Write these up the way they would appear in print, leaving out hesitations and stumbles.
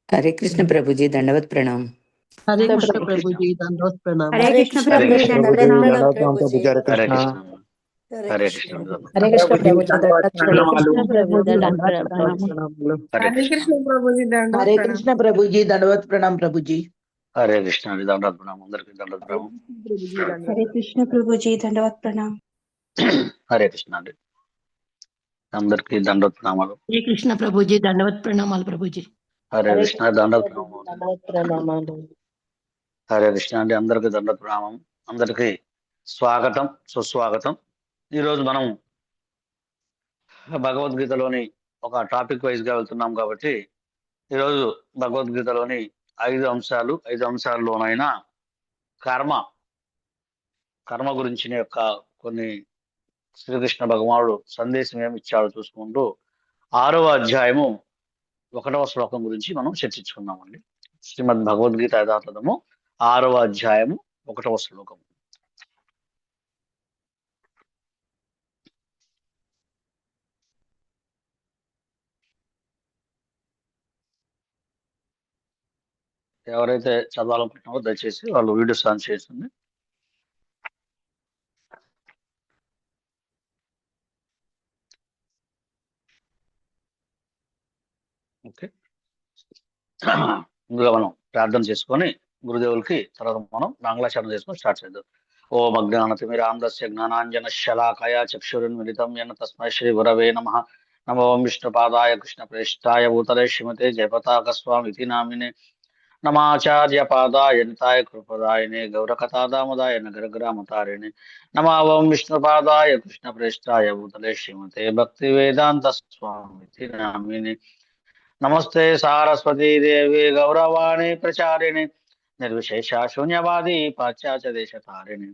हरे कृष्ण प्रभु जी, दंडवत प्रणाम। हरे कृष्ण प्रभु जी, दंडवत प्रणाम। हरे कृष्ण प्रभु जी, दंडवत प्रणाम प्रभु जी। हरे कृष्ण हरे कृष्ण हरे कृष्ण प्रभु जी, दंडवत प्रणाम। हरे कृष्ण प्रभु जी, दंडवत हरे कृष्ण प्रभु जी, दंडवत प्रणाम प्रभु जी। हरे कृष्ण दंडवत प्रणाम अंदरिकी दंडवत प्रणाम। हरे कृष्ण प्रभु जी, दंडवत प्रणाम। हरे कृष्ण अंడి అందరికీ దండవత్ ప్రణామాలు। హరే కృష్ణ ప్రభుజీ, దండవత్ ప్రణామాలు ప్రభుజీ। హరే కృష్ణ దండవత్ ప్రణామాలు। दंडवत प्रणाम। హరే కృష్ణ అండి అందరికీ దండవత్ ప్రణామం। అందరికీ స్వాగతం, సుస్వాగతం। ఈరోజు మనం భగవద్గీతలోని ఒక టాపిక్ వైజ్ గా వెళ్తున్నాం కాబట్టి ఈరోజు భగవద్గీతలోని 5 అంశాల్లోనైనా కర్మ గురించిన యొక్క కొన్ని శ్రీకృష్ణ భగవానుడు సందేశం ఏమి ఇచ్చాడో చూసుకుంటూ 6వ అధ్యాయము 1వ శ్లోకం గురించి మనం చర్చించుకున్నామండి। శ్రీమద్ భగవద్గీత యథాతథము 6వ అధ్యాయము 1వ శ్లోకం। ఎవరైతే చదవాలనుకుంటున్నారో దయచేసి వాళ్ళు వీడియోస్ ఆన్ చేస్తుంది। ఓకే, ముందుగా మనం ప్రార్థన చేసుకొని గురుదేవులకి తర్వాత మనం మంగళాచరణ చేసుకొని స్టార్ట్ చేద్దాం। ఓం అజ్ఞానతిమిరాంధస్య జ్ఞానాంజన శలాకయా చక్షురున్మిలితం యన్న తస్మై శ్రీ గురవే నమః। నమో విష్ణుపాదాయ కృష్ణప్రేష్ఠాయ భూతలే శ్రీమతే జయపతాక స్వామితి నామినే నమాచార్య పాదాయ నితాయ కృపదాయనే గౌరకథాదామదాయ నగరగ్రామతారిణే నమావం విష్ణుపాదాయ కృష్ణప్రేష్ఠాయ భూతలే శ్రీమతే భక్తి వేదాంత స్వామితి నామినే నమస్తే సారస్వతీ దేవి గౌరవాణి ప్రచారిణి నిర్విశేష శూన్యవాది పాశ్చాత్య దేశతారిణి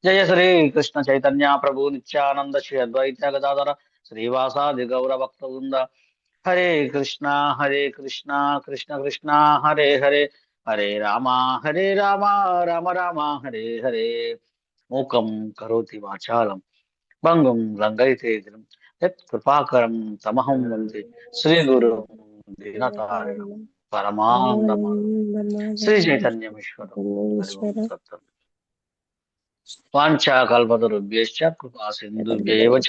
జయ శ్రీ కృష్ణ చైతన్య ప్రభు నిత్యానంద శ్రీ అద్వైత గదాధర శ్రీవాసాది గౌర భక్త వృంద హరే కృష్ణ కృష్ణ కృష్ణ హరే హరే హరే రామ రామ రామ హరే హరే మూకం కరోతి వాచాలం భంగం లంఘయితే గిరం యత్ కృపాకరం తమహం వందే శ్రీ గురు దీనతారిణం పరమానందమాధవం శ్రీ చైతన్యమీశ్వరం సత్యం వాంఛాకల్పతరుభ్యశ్చ కృపా సింధుభ్యైవ చ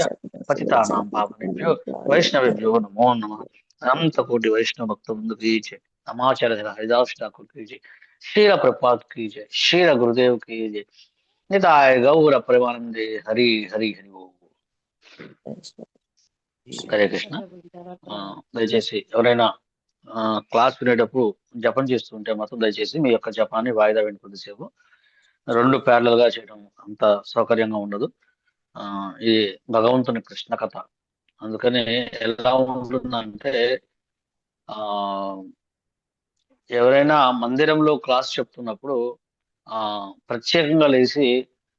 పతితానాం పావనేభ్యో వైష్ణవేభ్యో నమో నమః। అనంత కోటి వైష్ణవ భక్త వృంద की जय। नमाचार्य हरिदास ठाकुर की जय। श्रील प्रपात की जय। श्रील गुरुदेव की जय। निताय गौर प्रेमानंदे हरि हरि हरि ఓం। హరే కృష్ణ। దయచేసి ఎవరైనా క్లాస్ వినేటప్పుడు జపం చేస్తుంటే మాత్రం దయచేసి మీ యొక్క జపాన్ని వాయిదా వేయండి కొద్దిసేపు। 2 ప్యారలల్ గా చేయడం అంత సౌకర్యంగా ఉండదు। ఈ భగవంతుని కృష్ణ కథ అందుకని ఎలా ఉంటుందంటే ఎవరైనా మందిరంలో క్లాస్ చెప్తున్నప్పుడు ప్రత్యేకంగా లేచి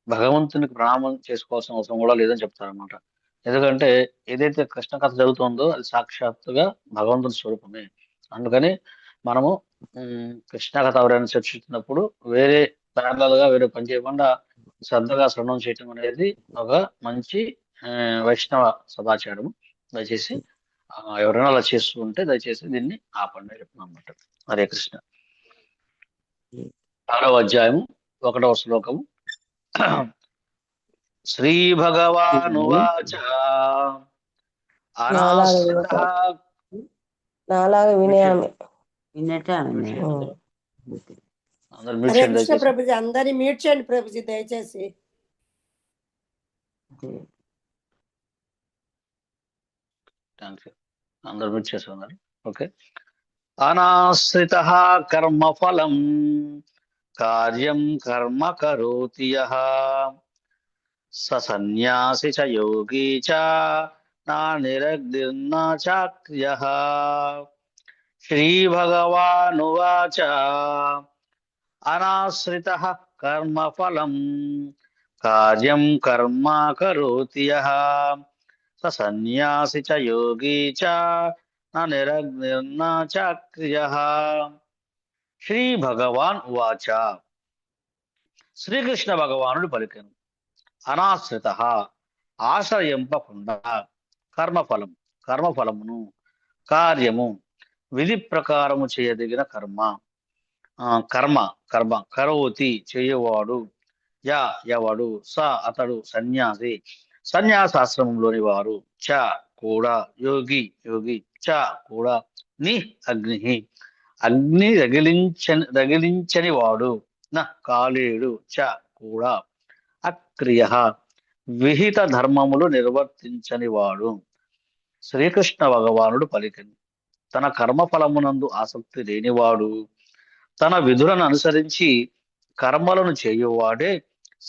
భగవంతునికి ప్రణామం చేసుకోవాల్సిన అవసరం కూడా లేదని చెప్తారన్నమాట। ఎందుకంటే ఏదైతే కృష్ణ కథ జరుగుతుందో అది సాక్షాత్తుగా భగవంతుని స్వరూపమే। అందుకని మనము కృష్ణ కథ ఎవరైనా చర్చిస్తున్నప్పుడు వేరే ప్యారలల్ గా వేరే పని చేయకుండా శ్రద్ధగా శ్రవణం చేయటం అనేది ఒక మంచి వైష్ణవ సదాచారము। దయచేసి ఎవరైనా అలా చేస్తూ ఉంటే దయచేసి దీన్ని ఆపండి చెప్తున్నమాట। హరే కృష్ణ। 6వ అధ్యాయము 1వ శ్లోకము। శ్రీ భగవానువాచ నాలాగా వినయామి హరే కృష్ణ ప్రభుజీ, అందరి మ్యూట్ చేయండి ప్రభుజీ దయచేసి। అందరు మ్యూట్ చేసి ఉన్నారు। ఓకే। అనాశ్రిత కర్మ ఫలం కార్యం కర్మ కరోతి యః స సన్యాసి చ యోగి చ నా నిరగ్నిర్న చాక్రియః। శ్రీ భగవానువాచ అనాశ్రితః కర్మ ఫలం కార్యం కర్మ కరోతి యః స సన్యాసి చ యోగి చ నా నిరగ్నిర్న చాక్రియః। శ్రీ భగవాన్ ఉవాచ శ్రీకృష్ణ భగవానుడు పలికెను, అనాశ్రిత ఆశ్రయింపకుండా కర్మఫలం, కర్మఫలమును, కార్యము, విధి ప్రకారము చేయదగిన కర్మ, కర్మ కర్మ కరోతి చేయవాడు, ఎవడు, అతడు, సన్యాసి, సన్యాసాశ్రమంలోని వారు, చ కూడా, యోగి యోగి, చ కూడా, ని అగ్ని అగ్ని రగిలించని వాడు, న కాలేడు, చ కూడా, అక్రియ విహిత ధర్మములు నిర్వర్తించని వాడు. శ్రీకృష్ణ భగవానుడు పలికింది, తన కర్మఫలమునందు ఆసక్తి లేనివాడు, తన విధులను అనుసరించి కర్మలను చేయువాడే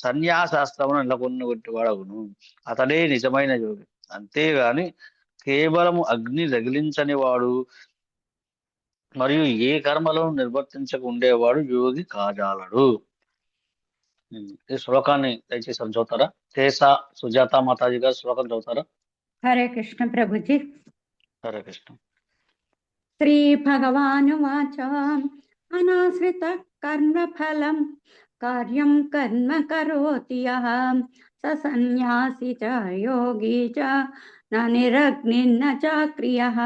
సన్యాసాస్త్రమును నెలకొన్నటువంటి వాడవును. అతడే నిజమైన యోగి. అంతేగాని కేవలము అగ్ని రగిలించని వాడు మరియు ఏ కర్మలను నిర్వర్తించక ఉండేవాడు యోగి కాజాలడు. ఈ శ్లోకాన్ని దయచేసి చదువుతారా? కేసా సుజాత మాతాజీ గారు శ్లోకం చదువుతారా? హరే కృష్ణ ప్రభుజీ. హరే కృష్ణ. శ్రీ భగవానువాచ అనాశ్రిత కర్మఫలం కార్యం కర్మ కరోతి యః స సన్యాసి చ యోగి చ న నిరగ్నిర్న చ క్రియః.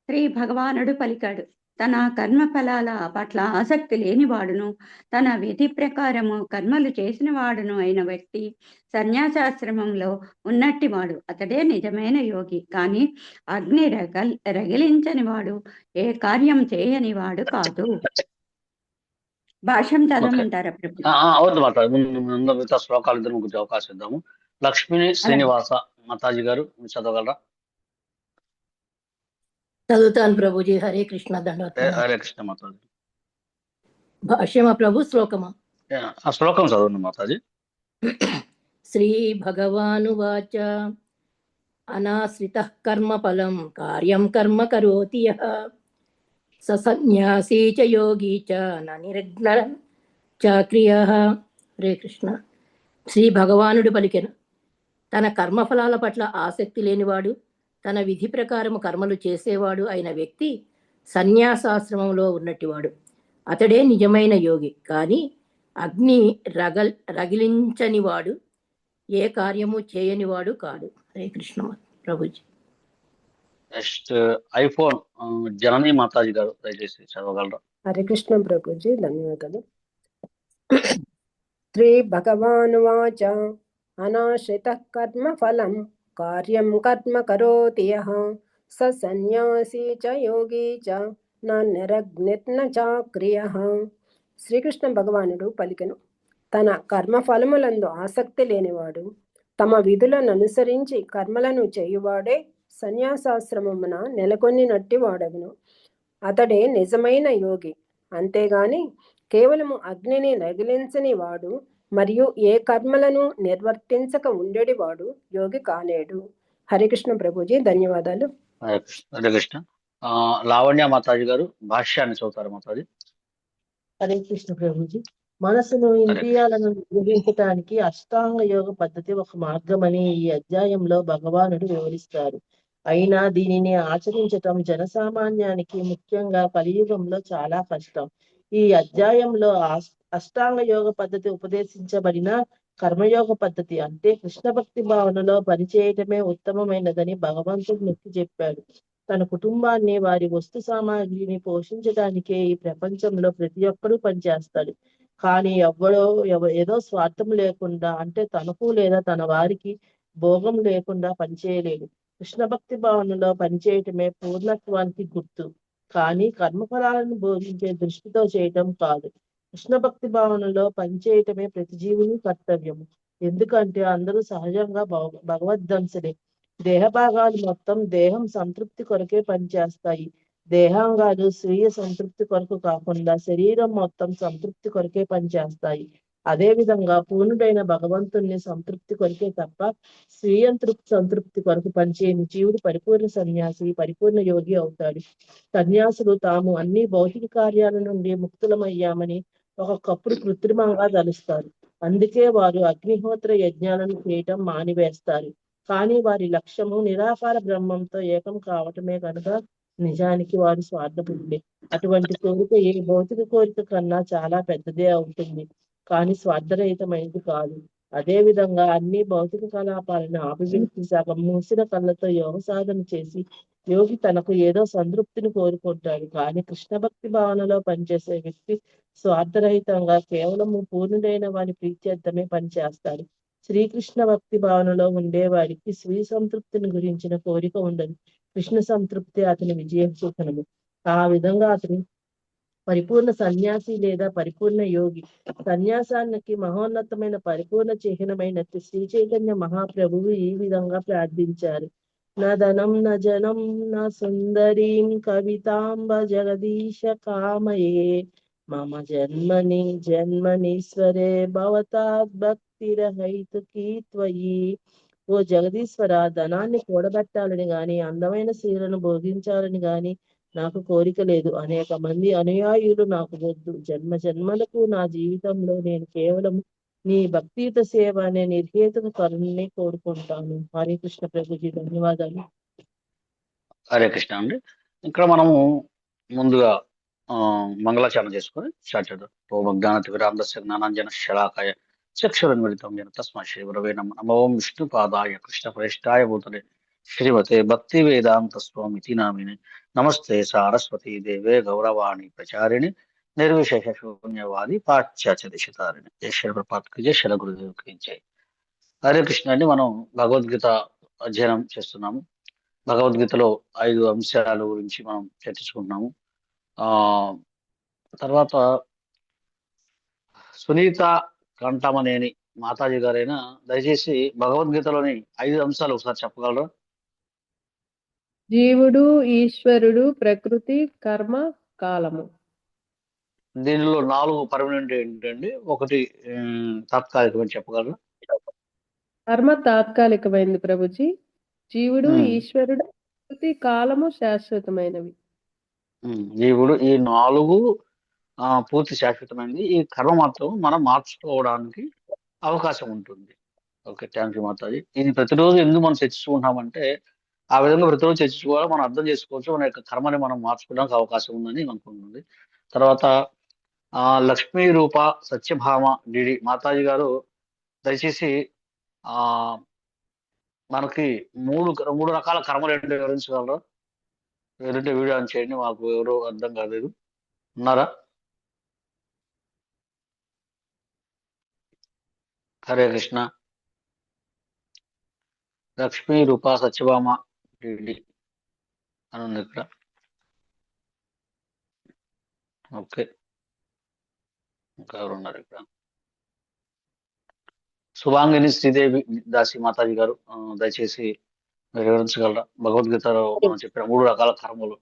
శ్రీ భగవానుడు పలికాడు, తన కర్మఫలాల పట్ల ఆసక్తి లేనివాడును, తన విధి ప్రకారము కర్మలు చేసిన వాడును అయిన వ్యక్తి సన్యాసాశ్రమంలో ఉన్నట్టివాడు. అతడే నిజమైన యోగి. కానీ అగ్ని రగిలించని వాడు, ఏ కార్యం చేయని వాడు కాదు. భాష్యం చదవమంటారా ప్రభు? అవును మాతాజీ, ముందు మిగతా శ్లోకాలు ఇద్దరు ముగ్గురు అవకాశం ఇద్దాము. లక్ష్మీ శ్రీనివాస మాతాజీ గారు మీరు చదవగలరా? చదువుతాను ప్రభుజీ. హరే కృష్ణ. దండవత్. హరే కృష్ణ మాతాజీ. భాష్యమా ప్రభు, శ్లోకమా? ఆ శ్లోకం చదవండి మాతాజీ. శ్రీ భగవానువాచ అనాశ్రిత కర్మఫలం కార్యం కర్మ కరోతి యః స సన్యాసీ చ యోగి చ న నిరగ్న చ క్రియః. హరే కృష్ణ. శ్రీ భగవానుడు పలికెను, తన కర్మఫలాల పట్ల ఆసక్తి లేనివాడు, తన విధి ప్రకారము కర్మలు చేసేవాడు అయిన వ్యక్తి సన్యాసాశ్రమంలో ఉన్నట్టివాడు. అతడే నిజమైన యోగి. కానీ అగ్ని రగిలించనివాడు, ఏ కార్యము చేయనివాడు కాడు. హరే కృష్ణ ప్రభుజీ. నెక్స్ట్ ఐఫోన్ జననీ మాతాజీ గారు దయచేసి చదవగలరా? హరే కృష్ణ ప్రభుజీ, ధన్యవాదాలు. శ్రీ భగవానువాచ అనాశ్రిత కర్మ ఫలం కార్యం కర్మ కరోతి యః స సన్యాసి చ యోగి చ న నిరగ్నిర్న చ క్రియః. శ్రీకృష్ణ భగవానుడు పలికెను, తన కర్మఫలములందు ఆసక్తి లేనివాడు, తమ విధులను అనుసరించి కర్మలను చేయువాడే సన్యాసాశ్రమమున నెలకొనినట్టి వాడగును. అతడే నిజమైన యోగి. అంతేగాని కేవలము అగ్నిని రగిలించని వాడు మరియు ఏ కర్మలను నిర్వర్తించక ఉండేవాడు యోగి కాలేడు. హరికృష్ణ ప్రభుజీ, ధన్యవాదాలు. హరే కృష్ణ. లావణ్య మాతాజీ గారు భాష్యాన్ని చదువుతారు మాతాజీ. హరే కృష్ణ ప్రభుజీ. మనసును ఇంద్రియాలను నిర్వహించటానికి అష్టాంగ యోగ పద్ధతి ఒక మార్గమని ఈ అధ్యాయంలో భగవానుడు వివరిస్తారు. అయినా దీనిని ఆచరించటం జనసామాన్యానికి, ముఖ్యంగా కలియుగంలో చాలా కష్టం. ఈ అధ్యాయంలో అష్టాంగ యోగ పద్ధతి ఉపదేశించబడిన కర్మయోగ పద్ధతి అంటే కృష్ణ భక్తి భావనలో పనిచేయటమే ఉత్తమమైనదని భగవంతుడు నొక్కి చెప్పాడు. తన కుటుంబాన్ని, వారి వస్తు సామాగ్రిని పోషించడానికే ఈ ప్రపంచంలో ప్రతి ఒక్కరూ పనిచేస్తాడు. కానీ ఏదో స్వార్థం లేకుండా, అంటే తనకు లేదా తన వారికి భోగం లేకుండా పనిచేయలేడు. కృష్ణ భక్తి భావనలో పనిచేయటమే పూర్ణత్వానికి గుర్తు. కానీ కర్మఫలాలను భోగించే దృష్టితో చేయటం కాదు. కృష్ణ భక్తి భావనలో పనిచేయటమే ప్రతి జీవుని కర్తవ్యము. ఎందుకంటే అందరూ సహజంగా భగవద్దంశలే. దేహ భాగాలు మొత్తం దేహం సంతృప్తి కొరకే పనిచేస్తాయి. దేహాంగాలు స్వీయ సంతృప్తి కొరకు కాకుండా శరీరం మొత్తం సంతృప్తి కొరకే పనిచేస్తాయి. అదే విధంగా పూర్ణుడైన భగవంతుణ్ణి సంతృప్తి కొరకే తప్ప స్వీయ సంతృప్తి కొరకు పనిచేయని జీవుడు పరిపూర్ణ సన్యాసి, పరిపూర్ణ యోగి అవుతాడు. సన్యాసులు తాము అన్ని భౌతిక కార్యాల నుండి ముక్తులమయ్యామని ఒకప్పుడు కృత్రిమంగా తలుస్తారు. అందుకే వారు అగ్నిహోత్ర యజ్ఞాలను చేయటం మానివేస్తారు. కానీ వారి లక్ష్యము నిరాకార బ్రహ్మంతో ఏకం కావటమే కనుక నిజానికి వారు స్వార్థపరులే. అటువంటి కోరిక ఏ భౌతిక కోరిక కన్నా చాలా పెద్దదే అవుతుంది, కానీ స్వార్థరహితమైనది కాదు. అదేవిధంగా అన్ని భౌతిక కలాపాలను ఆపివేసి సగం మూసిన కళ్ళతో యోగ సాధన చేసి యోగి తనకు ఏదో సంతృప్తిని కోరుకుంటాడు. కానీ కృష్ణ భక్తి భావనలో పనిచేసే వ్యక్తి స్వార్థరహితంగా కేవలం పూర్ణుడైన వారి ప్రీత్యర్థమే పనిచేస్తాడు. శ్రీకృష్ణ భక్తి భావనలో ఉండేవాడికి స్వీయ సంతృప్తిని గురించిన కోరిక ఉండదు. కృష్ణ సంతృప్తి అతని విజయ సూచనము. ఆ విధంగా అతని పరిపూర్ణ సన్యాసి లేదా పరిపూర్ణ యోగి. సన్యాసానికి మహోన్నతమైన పరిపూర్ణ చిహ్నమైన శ్రీ చైతన్య మహాప్రభువు ఈ విధంగా ప్రార్థించారు. నా ధనం న జనం న సుందరీం కవితాంబ జగదీశ కామయే మమ జన్మని జన్మనీశ్వరే భవతాద్ భక్తిరహైతుకీ త్వయి. ఓ జగదీశ్వర, ధనాన్ని కూడబెట్టాలని గాని అందమైన శీలను భోగించాలని గాని నాకు కోరిక లేదు. అనేక మంది అనుయాయులు నాకు వద్దు. జన్మ జన్మలకు నా జీవితంలో నేను కేవలం నీ భక్తియుత సేవ అనే నిర్హేతుక కరుణని కోరుకుంటాను. హరే కృష్ణ ప్రభుజీ, ధన్యవాదాలు. హరే కృష్ణ అండి. ఇక్కడ మనము ముందుగా మంగళాచరణ చేసుకొని స్టార్ట్ చేద్దాం. ఓం అజ్ఞానతిమిరాంధస్య జ్ఞానాంజన శలాకాయ చక్షురున్మిళితం జన తస్మై శ్రీ గురవే నమః. నమో విష్ణు పాదాయ కృష్ణ ప్రేష్టాయ భూతలే శ్రీమతే భక్తి వేదాంత స్వామితి నామిని. నమస్తే సారస్వతి దేవే గౌరవాణి ప్రచారిణి నిర్విశేష శూన్యవాది పాశ్చాత్య దిశతారిణి. జయ శ్రీ ప్రభుపాదకి జయ, శ్రీ గురుదేవుకి జై. హరే కృష్ణ అండి. మనం భగవద్గీత అధ్యయనం చేస్తున్నాము. భగవద్గీతలో 5 అంశాల గురించి మనం చర్చించుకుంటున్నాము. తర్వాత సునీత కంఠమనేని మాతాజీ గారైనా దయచేసి భగవద్గీతలోని 5 అంశాలు ఒకసారి చెప్పగలరా? జీవుడు, ఈశ్వరుడు, ప్రకృతి, కర్మ, కాలము. దీనిలో 4 పర్మనెంట్ ఏంటండి? ఒకటి తాత్కాలికమని చెప్పగలరా? కర్మ తాత్కాలికమైనది ప్రభుజీ. జీవుడు, ఈశ్వరుడు, ప్రకృతి, కాలము శాశ్వతమైనవి. జీవుడు, ఈ 4 పూర్తి శాశ్వతమైనది. ఈ కర్మ మాత్రం మనం మార్చుకోవడానికి అవకాశం ఉంటుంది. Okay, thank you Mataji. ఇది ప్రతిరోజు ఎందుకు మనం చర్చించుకుంటామంటే ఆ విధంగా ప్రతిరోజు చర్చించుకోవాలి, మనం అర్థం చేసుకోవచ్చు, మన యొక్క కర్మని మనం మార్చుకోవడానికి అవకాశం ఉందని అనుకుంటుంది. తర్వాత లక్ష్మీ రూప సత్యభామ డిడి మాతాజీ గారు దయచేసి మనకి 3 రకాల కర్మలు ఏంటో వివరించగలరా? ఎవరంటే వీడియో ఆన్ చేయండి, మాకు ఎవరు అర్థం కాలేదు. ఉన్నారా? హరే కృష్ణ. లక్ష్మీ రూప సత్యభామ డిడి అని ఉంది ఇక్కడ. ఓకే, ఇంకా ఎవరు ఉన్నారు ఇక్కడ? శుభాంగిని శ్రీదేవి దాసి మాతాజీ గారు దయచేసి మీరు వివరించగలరా భగవద్గీతలో మనం చెప్పిన 3 రకాల కర్మలు?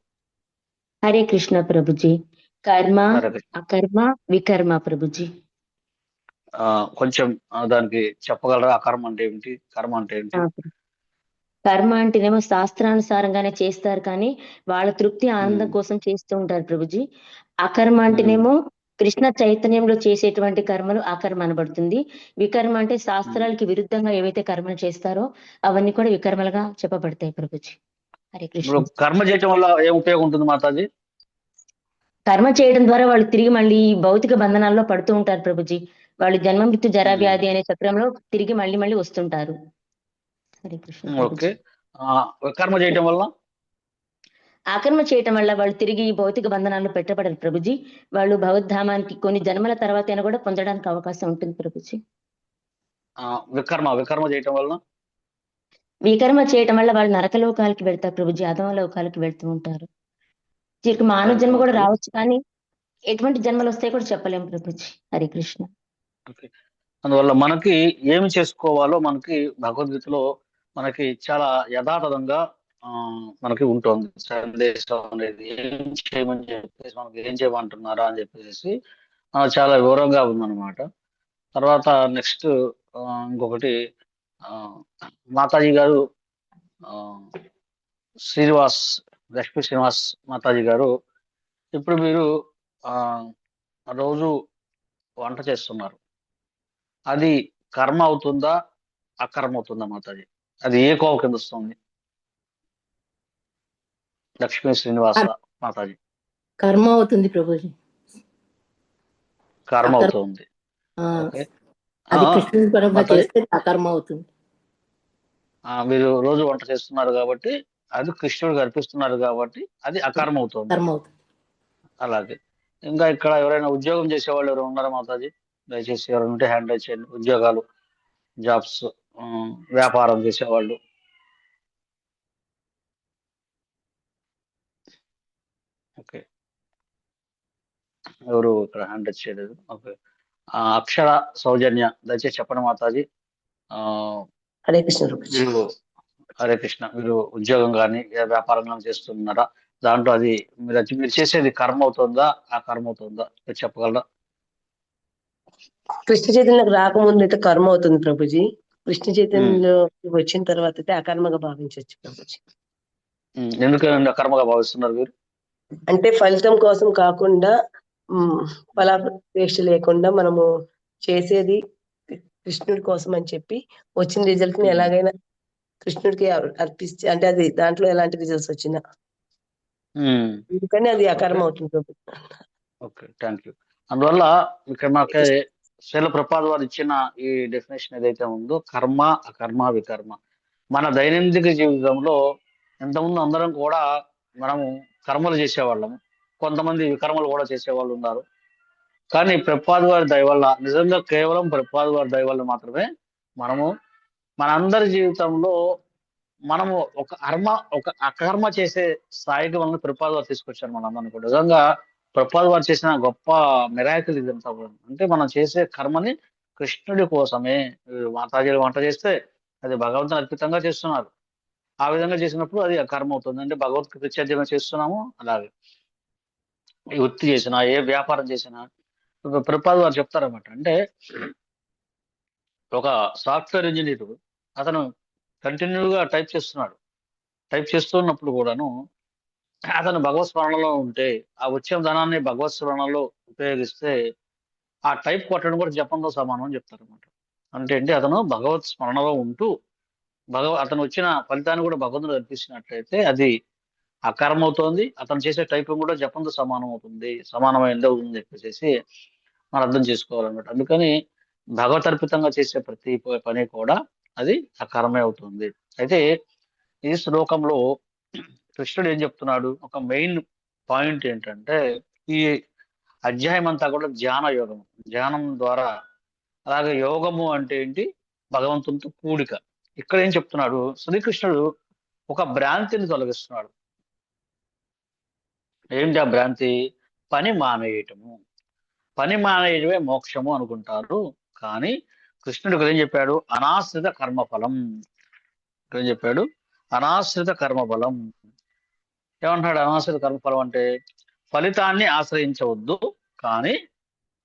హరే కృష్ణ ప్రభుజీ. కర్మ, అకర్మ, వికర్మ ప్రభుజీ. కొంచెం దానికి చెప్పగలరా? అకర్మ అంటే ఏమిటి, కర్మ అంటే ఏంటి? కర్మ అంటేనేమో శాస్త్రానుసారంగానే చేస్తారు, కానీ వాళ్ళ తృప్తి ఆనందం కోసం చేస్తూ ఉంటారు ప్రభుజీ. అకర్మ అంటేనేమో కృష్ణ చైతన్యంలో చేసేటువంటి కర్మలు అకర్మ అనబడుతుంది. వికర్మ అంటే శాస్త్రాలకి విరుద్ధంగా ఏవైతే కర్మలు చేస్తారో అవన్నీ కూడా వికర్మలుగా చెప్పబడతాయి ప్రభుజీ. హరే కృష్ణ. కర్మ చేయడం వల్ల ఏం ఉపయోగం ఉంటుంది మాతాజీ? కర్మ చేయడం ద్వారా వాళ్ళు తిరిగి మళ్ళీ భౌతిక బంధనాల్లో పడుతూ ఉంటారు ప్రభుజీ. వాళ్ళు జన్మ మృత్యు జరా వ్యాధి అనే చక్రంలో తిరిగి మళ్ళీ వస్తుంటారు. హరే కృష్ణ. ఓకే, కర్మ చేయడం వల్ల? ఆకర్మ చేయటం వల్ల వాళ్ళు తిరిగి భౌతిక బంధనాల్లో పెట్టబడరు ప్రభుజీ. వాళ్ళు భగవద్ధామానికి కొన్ని జన్మల తర్వాత అయినా కూడా పొందడానికి అవకాశం ఉంటుంది ప్రభుజీ. వికర్మ చేయటం వల్ల? వికర్మ చేయటం వల్ల వాళ్ళు నరకలోకాలకి వెళ్తారు ప్రభుజీ, అధమ లోకాలకి వెళ్తూ ఉంటారు. వీరికి మానవ జన్మ కూడా రావచ్చు, కానీ ఎటువంటి జన్మలు వస్తాయి కూడా చెప్పలేము ప్రభుజీ. హరే కృష్ణ. అందువల్ల మనకి ఏమి చేసుకోవాలో మనకి భగవద్గీతలో మనకి చాలా యథాతథంగా మనకి ఉంటుంది సందేశం అనేది. ఏం చేయమని చెప్పేసి మనకి ఏం చేయమంటున్నారా అని చెప్పేసి చాలా వివరంగా ఉందన్నమాట. తర్వాత నెక్స్ట్ ఇంకొకటి మాతాజీ గారు లక్ష్మీ శ్రీనివాస్ మాతాజీ గారు, ఇప్పుడు మీరు రోజు వంట చేస్తున్నారు, అది కర్మ అవుతుందా అకర్మ అవుతుందా మాతాజీ? అది ఏ కోవ కింద వస్తుంది? లక్ష్మీ శ్రీనివాస మాతాజీ. కర్మ అవుతుంది ప్రభుజీ. కర్మ అవుతుంది. ఓకే, అది కృష్ణుని పరంగా మాతాజీ చేస్తే అకర్మ అవుతుంది. మీరు రోజు వంట చేస్తున్నారు కాబట్టి అది కృష్ణుడికి అర్పిస్తున్నారు కాబట్టి అది అకర్మ అవుతుంది. కర్మ అవుతుంది. అలాగే ఇంకా ఇక్కడ ఎవరైనా ఉద్యోగం చేసేవాళ్ళు ఎవరు ఉన్నారా మాతాజీ? దయచేసి ఎవరైనా ఉంటే హ్యాండ్ రైజ్ చేయండి. ఉద్యోగాలు, జాబ్స్, వ్యాపారం చేసేవాళ్ళు. ఓకే, ఎవరు ఇక్కడ హ్యాండ్ రైజ్ చేయలేదు. ఓకే, అక్షర, సౌజన్య దయచేసి చెప్పండి మాతాజీ. హరే కృష్ణ ప్రభుజీ. మీరు హరే కృష్ణ, మీరు ఉద్యోగం కానీ వ్యాపారం కానీ చేస్తున్నారా? దాంట్లో అది మీరు చేసేది కర్మ అవుతుందా, ఆ కర్మ అవుతుందా మీరు చెప్పగలరా? కృష్ణ చైతన్యకు రాకముందు అయితే కర్మ అవుతుంది ప్రభుజీ. కృష్ణ చైతన్యంలో వచ్చిన తర్వాత అయితే అకర్మగా భావించవచ్చు ప్రభుజీ. ఎందుకంటే అకర్మగా భావిస్తున్నారు మీరు? అంటే ఫలితం కోసం కాకుండా ఫలాపేక్ష లేకుండా మనము చేసేది కృష్ణుడి కోసం అని చెప్పి వచ్చిన రిజల్ట్ ని ఎలాగైనా కృష్ణుడికి అర్పిస్తే, అంటే అది దాంట్లో ఎలాంటి రిజల్ట్స్ వచ్చినా అందుకని అది అకర్మ అవుతుంది. Okay, thank you. అందువల్ల ఇక్కడ మనకి శైల ప్రపాద్ వారు ఇచ్చిన ఈ డెఫినేషన్ ఏదైతే ఉందో కర్మ, అకర్మ, వికర్మ, మన దైనందిక జీవితంలో ఎంతమంది అందరం కూడా మనము కర్మలు చేసేవాళ్ళము, కొంతమంది వికర్మలు కూడా చేసేవాళ్ళు ఉన్నారు. కానీ ప్రపాద్ వారి దయ వల్ల, నిజంగా కేవలం ప్రపాద్ వారి దయ వల్ల మాత్రమే మనము మనందరి జీవితంలో మనము ఒక అకర్మ చేసే స్థాయికి మనల్ని ప్రపాద్ వారు తీసుకొచ్చారు. మనందరినీ కూడా నిజంగా ప్రపాద్ వారు చేసిన గొప్ప మిరాకిల్ ఇదంతా కూడా. అంటే మనం చేసే కర్మని కృష్ణుడి కోసమే. మాతాజీలు వంట చేస్తే అది భగవంతుని అర్పితంగా చేస్తున్నారు. ఆ విధంగా చేసినప్పుడు అది కర్మ అవుతుంది. అంటే భగవద్గీత ప్రత్యేకంగా చేస్తున్నాము. అలాగే ఈ వృత్తి చేసినా, ఏ వ్యాపారం చేసినా ప్రపాద్ వారు చెప్తారన్నమాట. అంటే ఒక సాఫ్ట్వేర్ ఇంజనీర్ అతను కంటిన్యూగా టైప్ చేస్తున్నప్పుడు కూడాను అతను భగవత్ స్మరణలో ఉంటే, ఆ వచ్చే ధనాన్ని భగవత్ స్మరణలో ఉపయోగిస్తే ఆ టైప్ కొట్టడం కూడా జపంతో సమానం అని చెప్తారన్నమాట. అంటే అతను భగవత్ స్మరణలో ఉంటూ అతను వచ్చిన ఫలితాన్ని కూడా భగవంతుడు అర్పిస్తున్నట్లయితే అది అకర్మ అవుతోంది. అతను చేసే టైపింగ్ కూడా జపంతో సమానమైంది అవుతుంది చెప్పేసి మనం అర్థం చేసుకోవాలన్నమాట. అందుకని భగవత్ అర్పితంగా చేసే ప్రతి పని కూడా అది అకర్మే అవుతుంది. అయితే ఈ శ్లోకంలో కృష్ణుడు ఏం చెప్తున్నాడు? ఒక మెయిన్ పాయింట్ ఏంటంటే ఈ అధ్యాయం అంతా కూడా ధ్యాన యోగం, ధ్యానం ద్వారా. అలాగే యోగము అంటే ఏంటి? భగవంతునితో కూడిక. ఇక్కడ ఏం చెప్తున్నాడు? శ్రీకృష్ణుడు ఒక భ్రాంతిని తొలగిస్తున్నాడు. ఏంటి ఆ భ్రాంతి? పని మానేయటమే మోక్షము అనుకుంటారు. కానీ కృష్ణుడు ఇక్కడ ఏం చెప్పాడు? అనాశ్రిత కర్మఫలం. ఇక్కడ ఏం చెప్పాడు? అనాశ్రిత కర్మఫలం. ఏమంటాడు అనాశ్రిత కర్మఫలం అంటే? ఫలితాన్ని ఆశ్రయించవద్దు, కానీ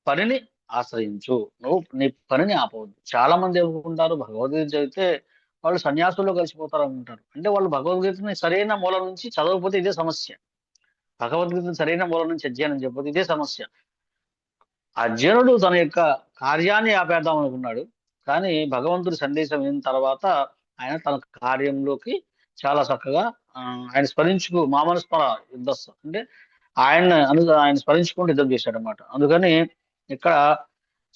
పనిని ఆశ్రయించు. నువ్వు నీ పనిని ఆపవద్దు. చాలా మంది ఏమనుకుంటారు, భగవద్గీత చదివితే వాళ్ళు సన్యాసుల్లో కలిసిపోతారు అనుకుంటారు. అంటే వాళ్ళు భగవద్గీతని సరైన మూలం నుంచి చదవకపోతే ఇదే సమస్య. భగవద్గీతని సరైన మూలం నుంచి అధ్యయనం చేయకపోతే ఇదే సమస్య. అర్జునుడు తన యొక్క కార్యాన్ని ఆపేద్దాం అనుకున్నాడు, కానీ భగవంతుడి సందేశం అయిన తర్వాత ఆయన తన కార్యంలోకి చాలా చక్కగా ఆయన స్మరించుకు మామూలు స్మర యుద్ధస్థం అంటే ఆయన స్మరించుకుంటూ యుద్ధం చేశాడు అనమాట. అందుకని ఇక్కడ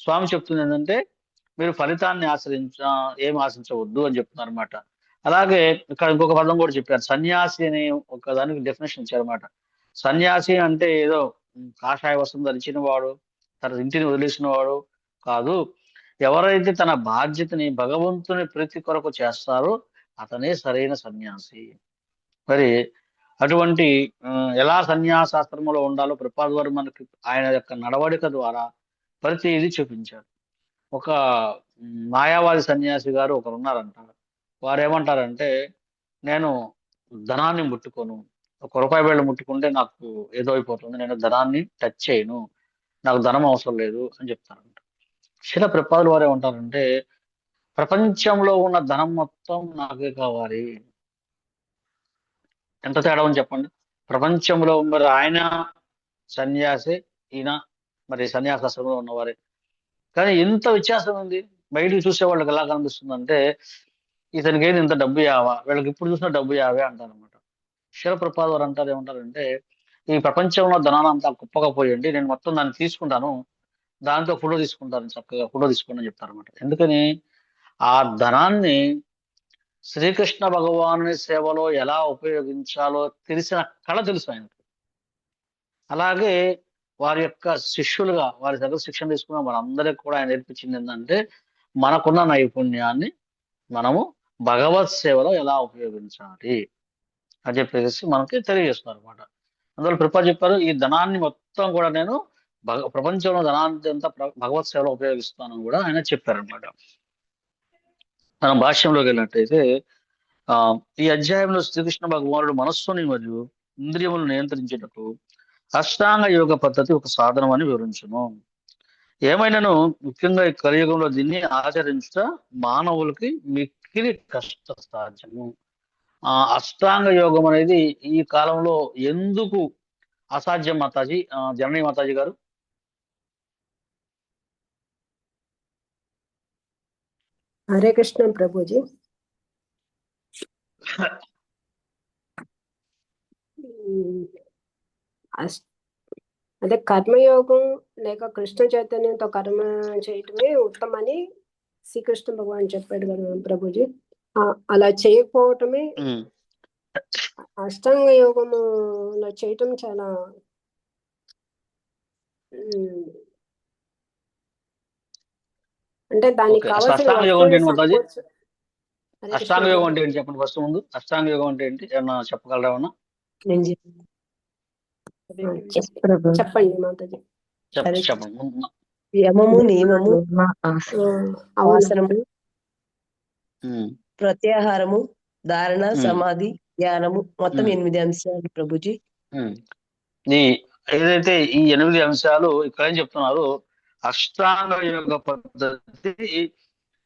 స్వామి చెప్తుంది ఏంటంటే మీరు ఫలితాన్ని ఏం ఆశించవద్దు అని చెప్తున్నారు అనమాట. అలాగే ఇక్కడ ఇంకొక పదం కూడా చెప్పారు, సన్యాసి అని ఒక దానికి డెఫినేషన్ ఇచ్చారన్నమాట. సన్యాసి అంటే ఏదో కాషాయ వస్త్రం ధరించిన వాడు, తన ఇంటిని వదిలేసిన వాడు కాదు. ఎవరైతే తన బాధ్యతని భగవంతుని ప్రీతి కొరకు చేస్తారో అతనే సరైన సన్యాసి. మరి అటువంటి ఎలా సన్యాసాశ్రమంలో ఉండాలో ప్రపాద్ వారు మనకి ఆయన యొక్క నడవడిక ద్వారా ప్రతిదీ చూపించారు. ఒక మాయావాది సన్యాసి గారు ఒకరు ఉన్నారంట. వారు ఏమంటారంటే, నేను ధనాన్ని ముట్టుకోను, ₹1 బిళ్ళ ముట్టుకుంటే నాకు ఏదో అయిపోతుంది, నేను ధనాన్ని టచ్ చేయను, నాకు ధనం అవసరం లేదు అని చెప్తారంట. శిల ప్రపాదులు వారు ఏమంటారంటే, ప్రపంచంలో ఉన్న ధనం మొత్తం నాకే కావాలి. ఎంత తేడా ఉంది చెప్పండి. ప్రపంచంలో మరి ఆయన సన్యాసి, ఈయన మరి సన్యాసాశ్రమంలో ఉన్నవారే, కానీ ఎంత వ్యత్యాసం ఉంది. బయటకు చూసే వాళ్ళకి ఎలా కనిపిస్తుంది అంటే, ఇతనికి ఏది ఇంత డబ్బు యావా, వీళ్ళకి ఇప్పుడు చూసినా డబ్బు యావే అంటారనమాట. శిలప్రపాద్ వారు అంటారు ఏమంటారంటే, ఈ ప్రపంచంలో ధనాన్ని అంతా కుప్పకపోయండి, నేను మొత్తం దాన్ని తీసుకుంటాను, దాంతో ఫోటో తీసుకుంటారు, చక్కగా ఫోటో తీసుకుంటారని చెప్తారు అనమాట. ఎందుకని ఆ ధనాన్ని శ్రీకృష్ణ భగవానుని సేవలో ఎలా ఉపయోగించాలో తెలిసిన కళ తెలుసు ఆయనకు. అలాగే వారి యొక్క శిష్యులుగా వారి దగ్గర శిక్షణ తీసుకున్న మనందరికి కూడా ఆయన నేర్పించింది ఏంటంటే మనకున్న నైపుణ్యాన్ని మనము భగవత్ సేవలో ఎలా ఉపయోగించాలి అని చెప్పేసి మనకి తెలియజేస్తున్నారు అనమాట. అందువల్ల కృప చెప్పారు, ఈ ధనాన్ని మొత్తం కూడా నేను ప్రపంచంలో ధనాన్ని అంతా భగవత్ సేవలో ఉపయోగిస్తానని కూడా ఆయన చెప్పారనమాట. మనం భాష్యంలోకి వెళ్ళినట్టయితే ఈ అధ్యాయంలో శ్రీకృష్ణ భగవానుడు మనస్సుని మరియు ఇంద్రియములను నియంత్రించేటప్పుడు అష్టాంగ యోగ పద్ధతి ఒక సాధనం అని వివరించును. ఏమైనాను ముఖ్యంగా ఈ కలియుగంలో దీన్ని ఆచరించుట మానవులకి మిక్కిలి కష్ట సాధ్యము. అష్టాంగ యోగం అనేది ఈ కాలంలో ఎందుకు అసాధ్యం మాతాజీ? జనని మాతాజీ గారు. హరే కృష్ణ ప్రభుజీ. అదే కర్మయోగం లేక కృష్ణ చైతన్యంతో కర్మ చేయటమే ఉత్తమని శ్రీకృష్ణ భగవాన్ చెప్పాడు కదా ప్రభుజీ. అలా చేయకపోవటమే అష్టాంగ యోగములో చేయటం చాలా అంటే దానికి కావాల్సిన అష్టాంగ యోగం అంటే ఏంటి చెప్పండి ఫస్ట్. ముందు అష్టాంగ యోగం అంటే ఏంటి ఏమన్నా చెప్పగలరా? ఏమన్నా చెప్పండి మాతాజీ. చెప్పండి. యమము, నియమము, ఆసనము, ప్రత్యాహారము, ధారణ, సమాధి, ధ్యానము, మొత్తం 8 అంశాలు ప్రభుజీ. ఏదైతే ఈ 8 అంశాలు ఇక్కడ ఏం చెప్తున్నారు, అష్టాంగ యోగ పద్ధతి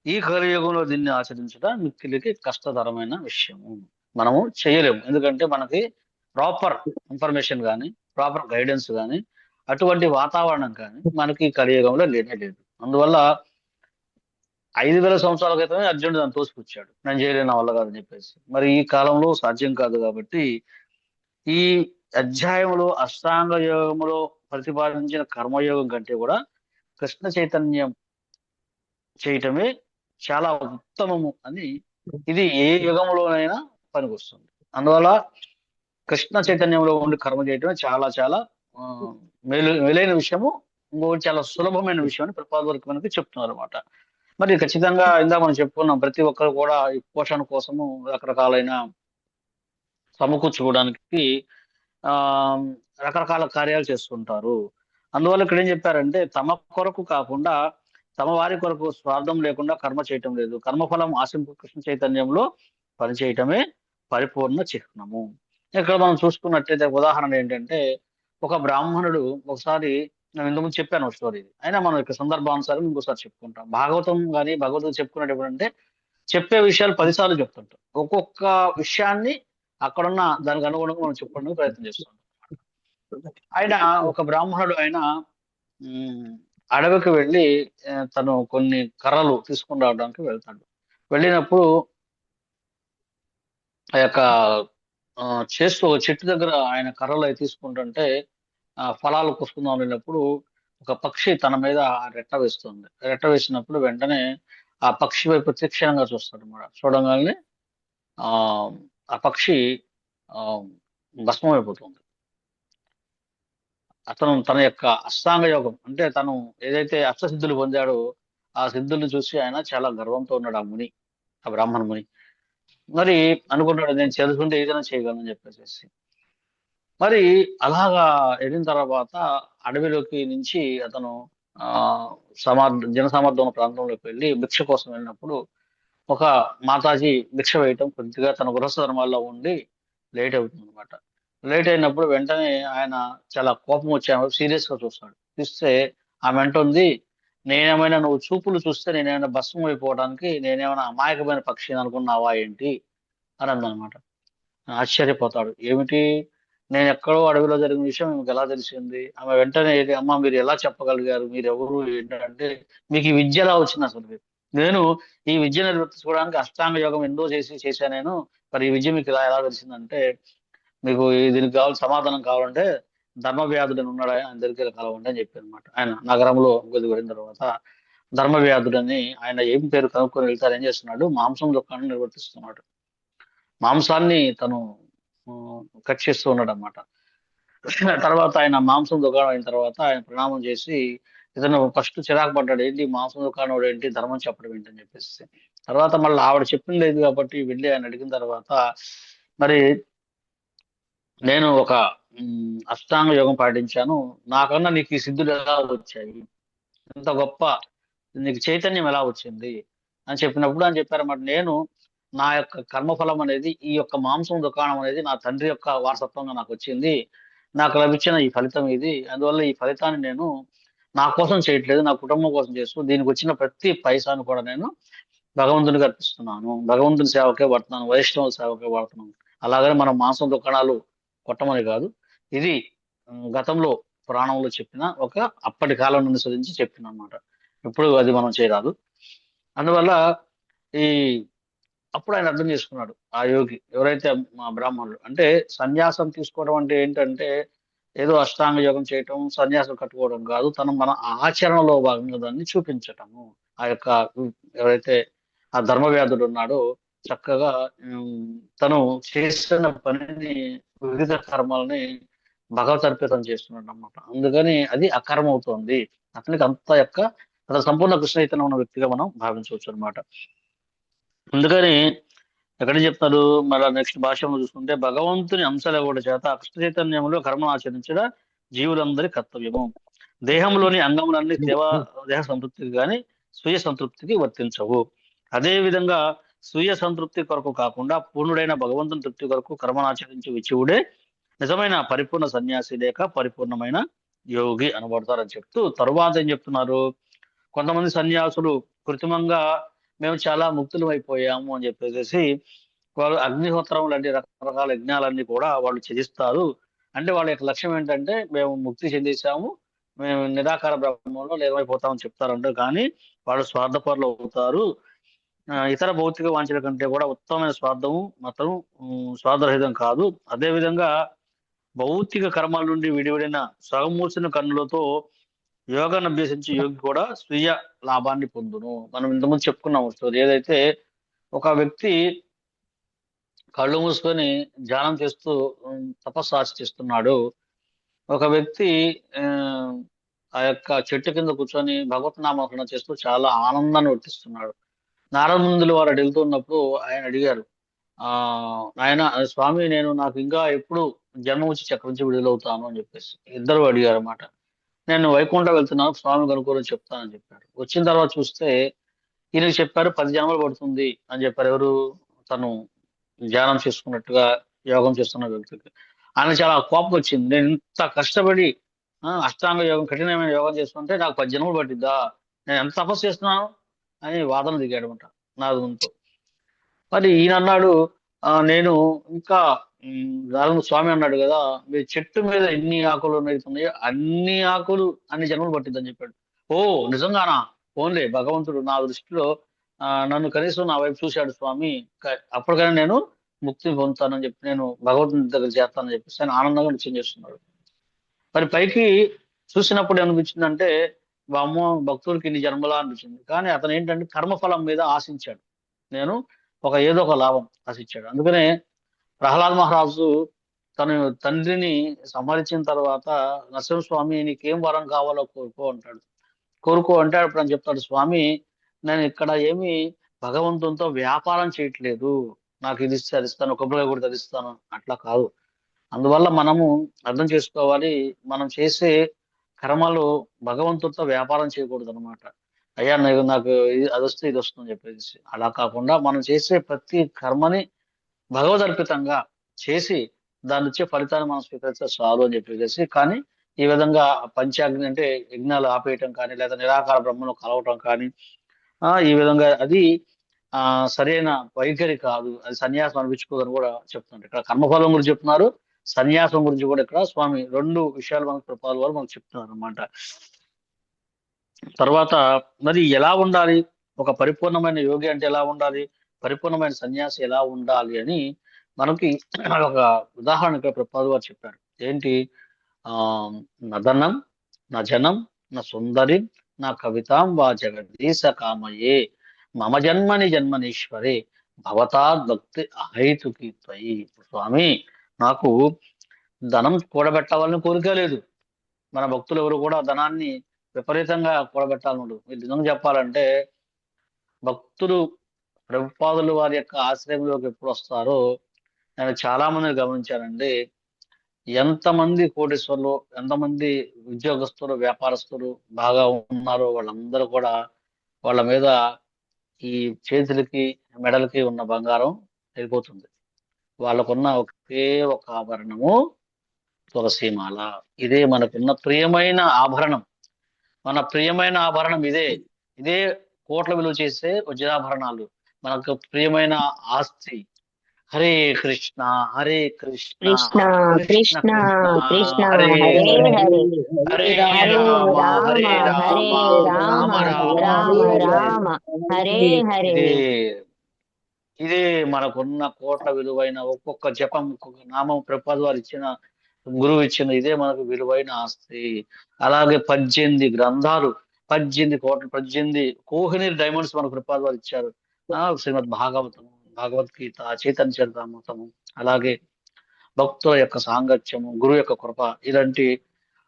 ఈ కలియుగంలో దీన్ని ఆచరించడం మిక్కిలికి కష్టతరమైన విషయము. మనము చేయలేము, ఎందుకంటే మనకి ప్రాపర్ ఇన్ఫర్మేషన్ కానీ ప్రాపర్ గైడెన్స్ కానీ అటువంటి వాతావరణం కానీ మనకి కలియుగంలో లేనే లేదు. అందువల్ల 5000 సంవత్సరాల క్రితమే అర్జునుడు దాన్ని తోసిపుచ్చాడు, నేను చేయలేను, నా వల్ల కాదని చెప్పేసి. మరి ఈ కాలంలో సాధ్యం కాదు. కాబట్టి ఈ అధ్యాయంలో అష్టాంగ యోగంలో ప్రతిపాదించిన కర్మయోగం కంటే కూడా కృష్ణ చైతన్యం చేయటమే చాలా ఉత్తమము అని, ఇది ఏ యుగంలోనైనా పనికొస్తుంది. అందువల్ల కృష్ణ చైతన్యంలో ఉండి కర్మ చేయటమే చాలా చాలా మేలైన విషయము, ఇంకొకటి చాలా సులభమైన విషయం అని ప్రతిపాదకులు మనకి చెప్తున్నారు అనమాట. మరి ఖచ్చితంగా ఇందా మనం చెప్పుకున్నాం, ప్రతి ఒక్కరు కూడా ఈ పోషణ కోసము రకరకాలైన సమకూర్చుకోవడానికి రకరకాల కార్యాలు చేస్తుంటారు. అందువల్ల ఇక్కడ ఏం చెప్పారంటే తమ కొరకు కాకుండా తమ వారి కొరకు స్వార్థం లేకుండా కర్మ చేయటం లేదు, కర్మఫలం ఆశింపు కృష్ణ చైతన్యంలో పనిచేయటమే పరిపూర్ణ చిహ్నము. ఇక్కడ మనం చూసుకున్నట్లయితే ఉదాహరణ ఏంటంటే, ఒక బ్రాహ్మణుడు ఒకసారి, నేను ఇంతకుముందు చెప్పాను స్టోరీ, అయినా మనం ఇక్కడ సందర్భానుసారం ఇంకోసారి చెప్పుకుంటాం. భాగవతం కానీ భగవద్గీత చెప్పుకునేటప్పుడు అంటే చెప్పే విషయాలు 10 సార్లు చెప్తుంటాం. ఒక్కొక్క విషయాన్ని అక్కడున్న దానికి అనుగుణంగా మనం చెప్పుకోవడానికి ప్రయత్నం చేస్తుంటాం. ఆయన ఒక బ్రాహ్మణుడు ఆయన అడవికి వెళ్ళి తను కొన్ని కర్రలు తీసుకుని రావడానికి వెళ్తాడు. వెళ్ళినప్పుడు ఆ యొక్క చేస్తూ చెట్టు దగ్గర ఆయన కర్రలు అవి తీసుకుంటుంటే ఫలాలు కోసుకుందాం వెళ్ళినప్పుడు ఒక పక్షి తన మీద రెట్ట వేస్తుంది. రెట్ట వేసినప్పుడు వెంటనే ఆ పక్షి వైపు తీక్షణంగా చూస్తాడు అన్నమాట. చూడగానే ఆ పక్షి భస్మం అయిపోతుంది. అతను తన యొక్క అష్టాంగ యోగం అంటే తను ఏదైతే అష్టసిద్ధులు పొందాడో ఆ సిద్ధుల్ని చూసి ఆయన చాలా గర్వంతో ఉన్నాడు, ఆ ముని, ఆ బ్రాహ్మణ ముని. మరి అనుకుంటాడు, నేను చదువుకుంటే ఏదైనా చేయగలను చెప్పేసి. మరి అలాగా వెళ్ళిన తర్వాత అడవిలోకి నుంచి అతను జనసమర్థన ప్రాంతంలోకి వెళ్ళి భిక్ష కోసం వెళ్ళినప్పుడు ఒక మాతాజీ భిక్ష వేయటం కొద్దిగా తన గృహస్థ ధర్మాల్లో ఉండి లేట్ అవుతుంది అనమాట. లేట్ అయినప్పుడు వెంటనే ఆయన చాలా కోపం వచ్చి ఆమె సీరియస్ గా చూస్తాడు. చూస్తే ఆమె అంటుంది, నేనేమైనా నువ్వు చూపులు చూస్తే నేనేమైనా భస్మం అయిపోవడానికి నేనేమైనా అమాయకమైన పక్షిని అనుకున్నావా ఏంటి అని అందనమాట. ఆశ్చర్యపోతాడు, ఏమిటి, నేను ఎక్కడో అడవిలో జరిగిన విషయం మీకు ఎలా తెలిసింది? ఆమె వెంటనే, అమ్మ మీరు ఎలా చెప్పగలిగారు, మీరు ఎవరు ఏంటంటే, మీకు ఈ విద్య ఎలా వచ్చింది అసలు? నేను ఈ విద్య నిర్వర్తించుకోవడానికి అష్టాంగ యోగం ఎన్నో చేశాను నేను, మరి ఈ విద్య మీకు ఎలా తెలిసిందంటే, మీకు దీనికి కావాలి సమాధానం కావాలంటే ధర్మవ్యాధుడని ఉన్నాడు, ఆయన దగ్గరికి కలవండి అని చెప్పారు అనమాట. ఆయన నగరంలో వెళ్ళిన తర్వాత ధర్మవ్యాధుడని ఆయన ఏం పేరు కనుక్కొని వెళ్తారు, ఏం చేస్తున్నాడు, మాంసం దుకాణం నిర్వర్తిస్తున్నాడు. మాంసాన్ని తను కట్ చేస్తూ ఉన్నాడు అనమాట. తర్వాత ఆయన మాంసం దుకాణం అయిన తర్వాత ఆయన ప్రణామం చేసి, ఇతను ఫస్ట్ చిరాకు పడ్డాడు, ఏంటి మాంసం దుకాణం ఏంటి, ధర్మం చెప్పడం ఏంటి అని చెప్పేసి. తర్వాత మళ్ళీ ఆవిడ చెప్పింది లేదు కాబట్టి వెళ్ళి ఆయన అడిగిన తర్వాత, మరి నేను ఒక అష్టాంగ యోగం పాటించాను, నాకన్నా నీకు ఈ సిద్ధులు ఎలా వచ్చాయి, ఇంత గొప్ప నీకు చైతన్యం ఎలా వచ్చింది అని చెప్పినప్పుడు అని చెప్పారన్నమాట, నేను నా యొక్క కర్మఫలం అనేది, ఈ యొక్క మాంసం దుకాణం అనేది నా తండ్రి యొక్క వారసత్వంగా నాకు వచ్చింది, నాకు లభించిన ఈ ఫలితం ఇది, అందువల్ల ఈ ఫలితాన్ని నేను నా కోసం చేయట్లేదు, నా కుటుంబం కోసం చేస్తూ దీనికి వచ్చిన ప్రతి పైసాను కూడా నేను భగవంతునికి అర్పిస్తున్నాను, భగవంతుని సేవకే పడుతున్నాను, వైష్ణవ సేవకే పడుతున్నాను. అలాగని మనం మాంసం దుకాణాలు కొట్టమని కాదు, ఇది గతంలో పురాణంలో చెప్పిన ఒక అప్పటి కాలం నుండి అనుసరించి చెప్పిన అనమాట. ఇప్పుడు అది మనం చేయరాదు. అందువల్ల ఈ అప్పుడు ఆయన అర్థం చేసుకున్నాడు ఆ యోగి, ఎవరైతే మా బ్రాహ్మణులు, అంటే సన్యాసం తీసుకోవడం అంటే ఏంటంటే ఏదో అష్టాంగ యోగం చేయటం, సన్యాసం కట్టుకోవడం కాదు, మన ఆచరణలో భాగంగా దాన్ని చూపించటము. ఆ యొక్క ఎవరైతే ఆ ధర్మవ్యాధుడు ఉన్నాడో చక్కగా తను చేసిన పనిని, వివిధ కర్మల్ని భగవత్ అర్పితం చేస్తున్నాడు అన్నమాట. అందుకని అది అకర్మ అవుతుంది. అతనికి అంత యొక్క అతను సంపూర్ణ కృష్ణ చైతన్యం ఉన్న వ్యక్తిగా మనం భావించవచ్చు అనమాట. అందుకని ఎక్కడ చెప్తారు, మళ్ళీ నెక్స్ట్ భాషలో చూసుకుంటే, భగవంతుని అంశాలు ఇవ్వడం చేత కృష్ణ చైతన్యంలో కర్మను ఆచరించడం జీవులందరి కర్తవ్యము. దేహంలోని అంగములన్నీ దేహ సంతృప్తికి కానీ స్వీయ సంతృప్తికి వర్తించవు. అదే విధంగా స్వీయ సంతృప్తి కొరకు కాకుండా పూర్ణుడైన భగవంతుని తృప్తి కొరకు కర్మను ఆచరించే విచ్చువుడే నిజమైన పరిపూర్ణ సన్యాసి లేక పరిపూర్ణమైన యోగి అనబడతారని చెప్తూ తరువాత ఏం చెప్తున్నారు, కొంతమంది సన్యాసులు కృత్రిమంగా మేము చాలా ముక్తులు అయిపోయాము అని చెప్పేసి వాళ్ళు అగ్నిహోత్రం లాంటి రకరకాల యజ్ఞాలన్నీ కూడా వాళ్ళు త్యజిస్తారు. అంటే వాళ్ళ యొక్క లక్ష్యం ఏంటంటే మేము ముక్తి చెందేశాము, మేము నిరాకార బ్రహ్మంలో లీనమైపోతామని చెప్తారంటే, కానీ వాళ్ళు స్వార్థపరులు అవుతారు. ఇతర భౌతిక వాంఛల కంటే కూడా ఉత్తమమైన స్వార్థము మాత్రం స్వార్థరహితం కాదు. అదేవిధంగా భౌతిక కర్మాల నుండి విడివడిన సగమూర్చిన కన్నులతో యోగాన్ని అభ్యసించి యోగి కూడా స్వీయ లాభాన్ని పొందును. మనం ఇంతకుముందు చెప్పుకున్నాము స్టోరీ, ఏదైతే ఒక వ్యక్తి కళ్ళు మూసుకొని ధ్యానం చేస్తూ తపస్సు ఆచరిస్తున్నాడు, ఒక వ్యక్తి ఆ యొక్క చెట్టు కింద కూర్చొని భగవత్ నామకరణ చేస్తూ చాలా ఆనందాన్ని వర్తిస్తున్నాడు. నారదుల వారు వెళ్తున్నప్పుడు ఆయన అడిగారు, ఆయన స్వామి నేను నాకు ఇంకా ఎప్పుడు జన్మ వచ్చి చక్రం నుంచి విడుదలవుతాను అని చెప్పేసి ఇద్దరు అడిగారు అన్నమాట. నేను వైకుంఠం వెళ్తున్నాను, స్వామి కనుక్కోని చెప్తానని చెప్పాడు. వచ్చిన తర్వాత చూస్తే ఈయనకి చెప్పారు 10 జన్మలు పడుతుంది అని చెప్పారు. ఎవరు, తను ధ్యానం చేసుకున్నట్టుగా యోగం చేస్తున్న వ్యక్తికి. ఆయన చాలా కోపం వచ్చింది, నేను ఇంత కష్టపడి అష్టాంగ యోగం, కఠినమైన యోగం చేస్తుంటే నాకు 10 జన్మలు పట్టిద్దా, నేను ఎంత తపస్సు చేస్తున్నాను అని వాదన దిగాడు అంట నారదునితో. మరి ఈయన అన్నాడు, నేను ఇంకా స్వామి అన్నాడు కదా, మీ చెట్టు మీద ఎన్ని ఆకులు ఉన్నాయో అన్ని ఆకులు అన్ని జన్మలు పట్టిద్దని చెప్పాడు. ఓ నిజంగానా, ఓన్లే భగవంతుడు నా దృష్టిలో నన్ను కనీసం నా వైపు చూశాడు స్వామి, అప్పటికైనా నేను ముక్తిని పొందుతానని చెప్పి నేను భగవంతుని దగ్గర చేస్తానని చెప్పేసి ఆయన ఆనందంగా నిశ్చయం చేస్తున్నాడు. మరి పైకి చూసినప్పుడు ఏమనిపించిందంటే, అమ్మో భక్తులకి ఇన్ని జన్మలా అనిపించింది. కానీ అతను ఏంటంటే కర్మఫలం మీద ఆశించాడు, నేను ఏదో ఒక లాభం ఆశించాడు. అందుకనే ప్రహ్లాద్ మహారాజు తన తండ్రిని సంహరించిన తర్వాత నరసింహస్వామి నీకేం వరం కావాలో కోరుకో అంటాడు. అప్పుడు అని చెప్తాడు, స్వామి నేను ఇక్కడ ఏమి భగవంతునితో వ్యాపారం చేయట్లేదు, నాకు ఇది ఇస్తే అది ఇస్తాను, కొబ్బరికాయ కూడా తదిస్తాను, అట్లా కాదు. అందువల్ల మనము అర్థం చేసుకోవాలి, మనం చేసే కర్మలు భగవంతుడితో వ్యాపారం చేయకూడదు అనమాట. అయ్యా నాకు అది వస్తే ఇది వస్తుందని చెప్పేసి అలా కాకుండా మనం చేసే ప్రతి కర్మని భగవదర్పితంగా చేసి దాని వచ్చే ఫలితాన్ని మనం స్వీకరిస్తే చాలు అని చెప్పేసి, కానీ ఈ విధంగా పంచాగ్ని అంటే యజ్ఞాలు ఆపేయటం కానీ, లేదా నిరాకార బ్రహ్మను కలవటం కానీ, ఈ విధంగా అది సరైన వైఖరి కాదు, అది సన్యాసం అనిపించుకోదని కూడా చెప్తున్నారు. ఇక్కడ కర్మఫలం గురించి చెప్తున్నారు, సన్యాసం గురించి కూడా ఇక్కడ స్వామి 2 విషయాలు మనకు కృపాల వారు మనకు చెప్తున్నారు అనమాట. తర్వాత మరి ఎలా ఉండాలి, ఒక పరిపూర్ణమైన యోగి అంటే ఎలా ఉండాలి, పరిపూర్ణమైన సన్యాసి ఎలా ఉండాలి అని మనకి ఒక ఉదాహరణ ఇక్కడ ప్రభుపాదులు వారు చెప్పారు. ఏంటి, ఆ నదనం నజనం న సుందరి నా కవితాం వా జగదీశ కామయే మమ జన్మని జన్మనీశ్వరే భవతాద్ భక్తి అహైతుకి త్వయి. స్వామి, నాకు ధనం కూడబెట్టాలని కోరిక లేదు. మన భక్తులు ఎవరు కూడా ధనాన్ని విపరీతంగా కూడబెట్టాలనుడు. మీరు నిజంగా చెప్పాలంటే భక్తులు ప్రభుపాదులు వారి యొక్క ఆశ్రయంలోకి ఎప్పుడు వస్తారో నేను చాలా మందిని గమనించానండి. ఎంతమంది కోటీశ్వరులు, ఎంతమంది ఉద్యోగస్తులు, వ్యాపారస్తులు బాగా ఉన్నారో వాళ్ళందరూ కూడా వాళ్ళ మీద ఈ చేతులకి మెడలకి ఉన్న బంగారం వెళ్ళిపోతుంది. వాళ్ళకున్న ఒకే ఒక ఆభరణము తులసిమాల. ఇదే మనకున్న ప్రియమైన ఆభరణం. మన ప్రియమైన ఆభరణం ఇదే. ఇదే కోట్ల విలువ చేసే వజ్రాభరణాలు, మనకు ప్రియమైన ఆస్తి. హరే కృష్ణ హరే కృష్ణ కృష్ణ కృష్ణ కృష్ణ కృష్ణ కృష్ణ హరే హరే హరే హరే హరే హరే రామ రామ హరే హరే రామ రామ రామ రామ రామ రామ హరే హరే. ఇదే ఇదే మనకున్న కోట్ల విలువైన ఒక్కొక్క జపం, ఒక్కొక్క నామం ప్రభుపాద వారు ఇచ్చిన, గురువు ఇచ్చిన ఇదే మనకు విలువైన ఆస్తి. అలాగే 18 గ్రంథాలు, 18 కోహినూర్ డైమండ్స్ మనకు ప్రభుపాద వారు ఇచ్చారు. శ్రీమద్ భాగవతం, భగవద్గీత, చైతన్య చరితామృతము, అలాగే భక్తుల యొక్క సాంగత్యము, గురువు యొక్క కృప, ఇలాంటి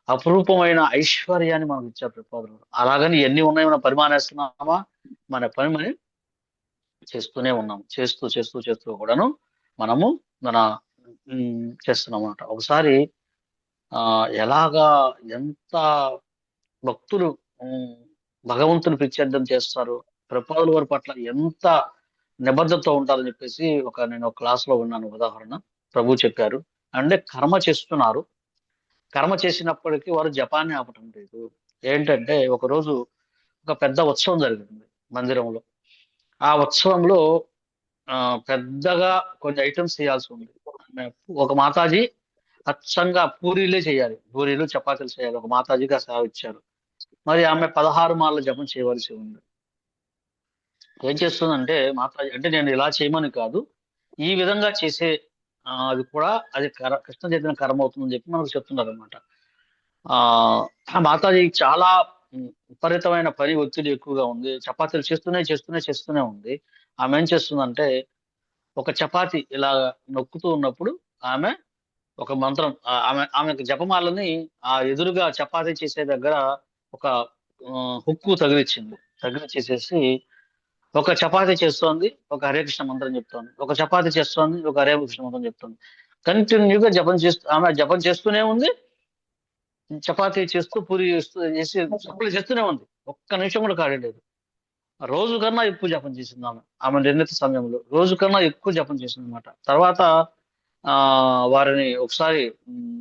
అపురూపమైన ఐశ్వర్యాన్ని మనకు ఇచ్చారు ప్రభుపాదులు. అలాగని ఎన్ని ఉన్నాయి మనం పరిమాణేస్తున్నామా? మన పని మనం చేస్తూనే ఉన్నాం. చేస్తూ చేస్తూ చేస్తూ కూడాను మనము మన చేస్తున్నాం అన్నమాట. ఒకసారి ఎలాగా ఎంత భక్తులు భగవంతుని ప్రత్యర్థం చేస్తారు, ప్రభుపాదుల వారి పట్ల ఎంత నిబద్ధతతో ఉంటారని చెప్పేసి నేను ఒక క్లాస్ లో ఉన్నాను. ఉదాహరణ ప్రభు చెప్పారు. అంటే కర్మ చేస్తున్నారు, కర్మ చేసినప్పటికీ వారు జపాన్ని ఆపటం లేదు. ఏంటంటే ఒకరోజు ఒక పెద్ద ఉత్సవం జరిగింది మందిరంలో. ఆ ఉత్సవంలో పెద్దగా కొన్ని ఐటమ్స్ చేయాల్సి ఉంది. ఒక మాతాజీ అచ్చంగా పూరీలే చేయాలి, పూరీలు చపాతీలు చేయాలి. ఒక మాతాజీకి ఆ సేవ ఇచ్చారు. మరి ఆమె 16 మాలల జపం చేయవలసి ఉంది. ఏం చేస్తుందంటే మాతాజీ, అంటే నేను ఇలా చేయమని కాదు, ఈ విధంగా చేసే అది కూడా అది కృష్ణ చైతన్య కర్మ అవుతుందని చెప్పి మనకు చెప్తున్నారు అనమాట. ఆ మాతాజీ చాలా విపరీతమైన పని ఒత్తిడి ఎక్కువగా ఉంది. చపాతీలు చేస్తూనే ఉంది. ఆమె ఏం చేస్తుందంటే ఒక చపాతి ఇలా నొక్కుతూ ఉన్నప్పుడు ఆమె ఒక మంత్రం, ఆమె జపమాలని ఆ ఎదురుగా చపాతీ చేసే దగ్గర ఒక హుక్కు తగిలిచ్చేసేసి ఒక చపాతీ చేస్తోంది, ఒక హరే కృష్ణ మంత్రం చెప్తోంది, ఒక చపాతీ చేస్తోంది, ఒక హరే కృష్ణ మంత్రం చెప్తోంది. కంటిన్యూగా ఆమె జపం చేస్తూనే ఉంది, చపాతీ చేస్తూ పూరి సప్లై చేస్తూనే ఉంది. ఒక్క నిమిషం కూడా ఖాళీ లేదు. రోజు కన్నా ఎక్కువ జపం చేసింది ఆమె నిర్ణీత సమయంలో రోజు కన్నా ఎక్కువ జపం చేసింది అనమాట. తర్వాత వారిని ఒకసారి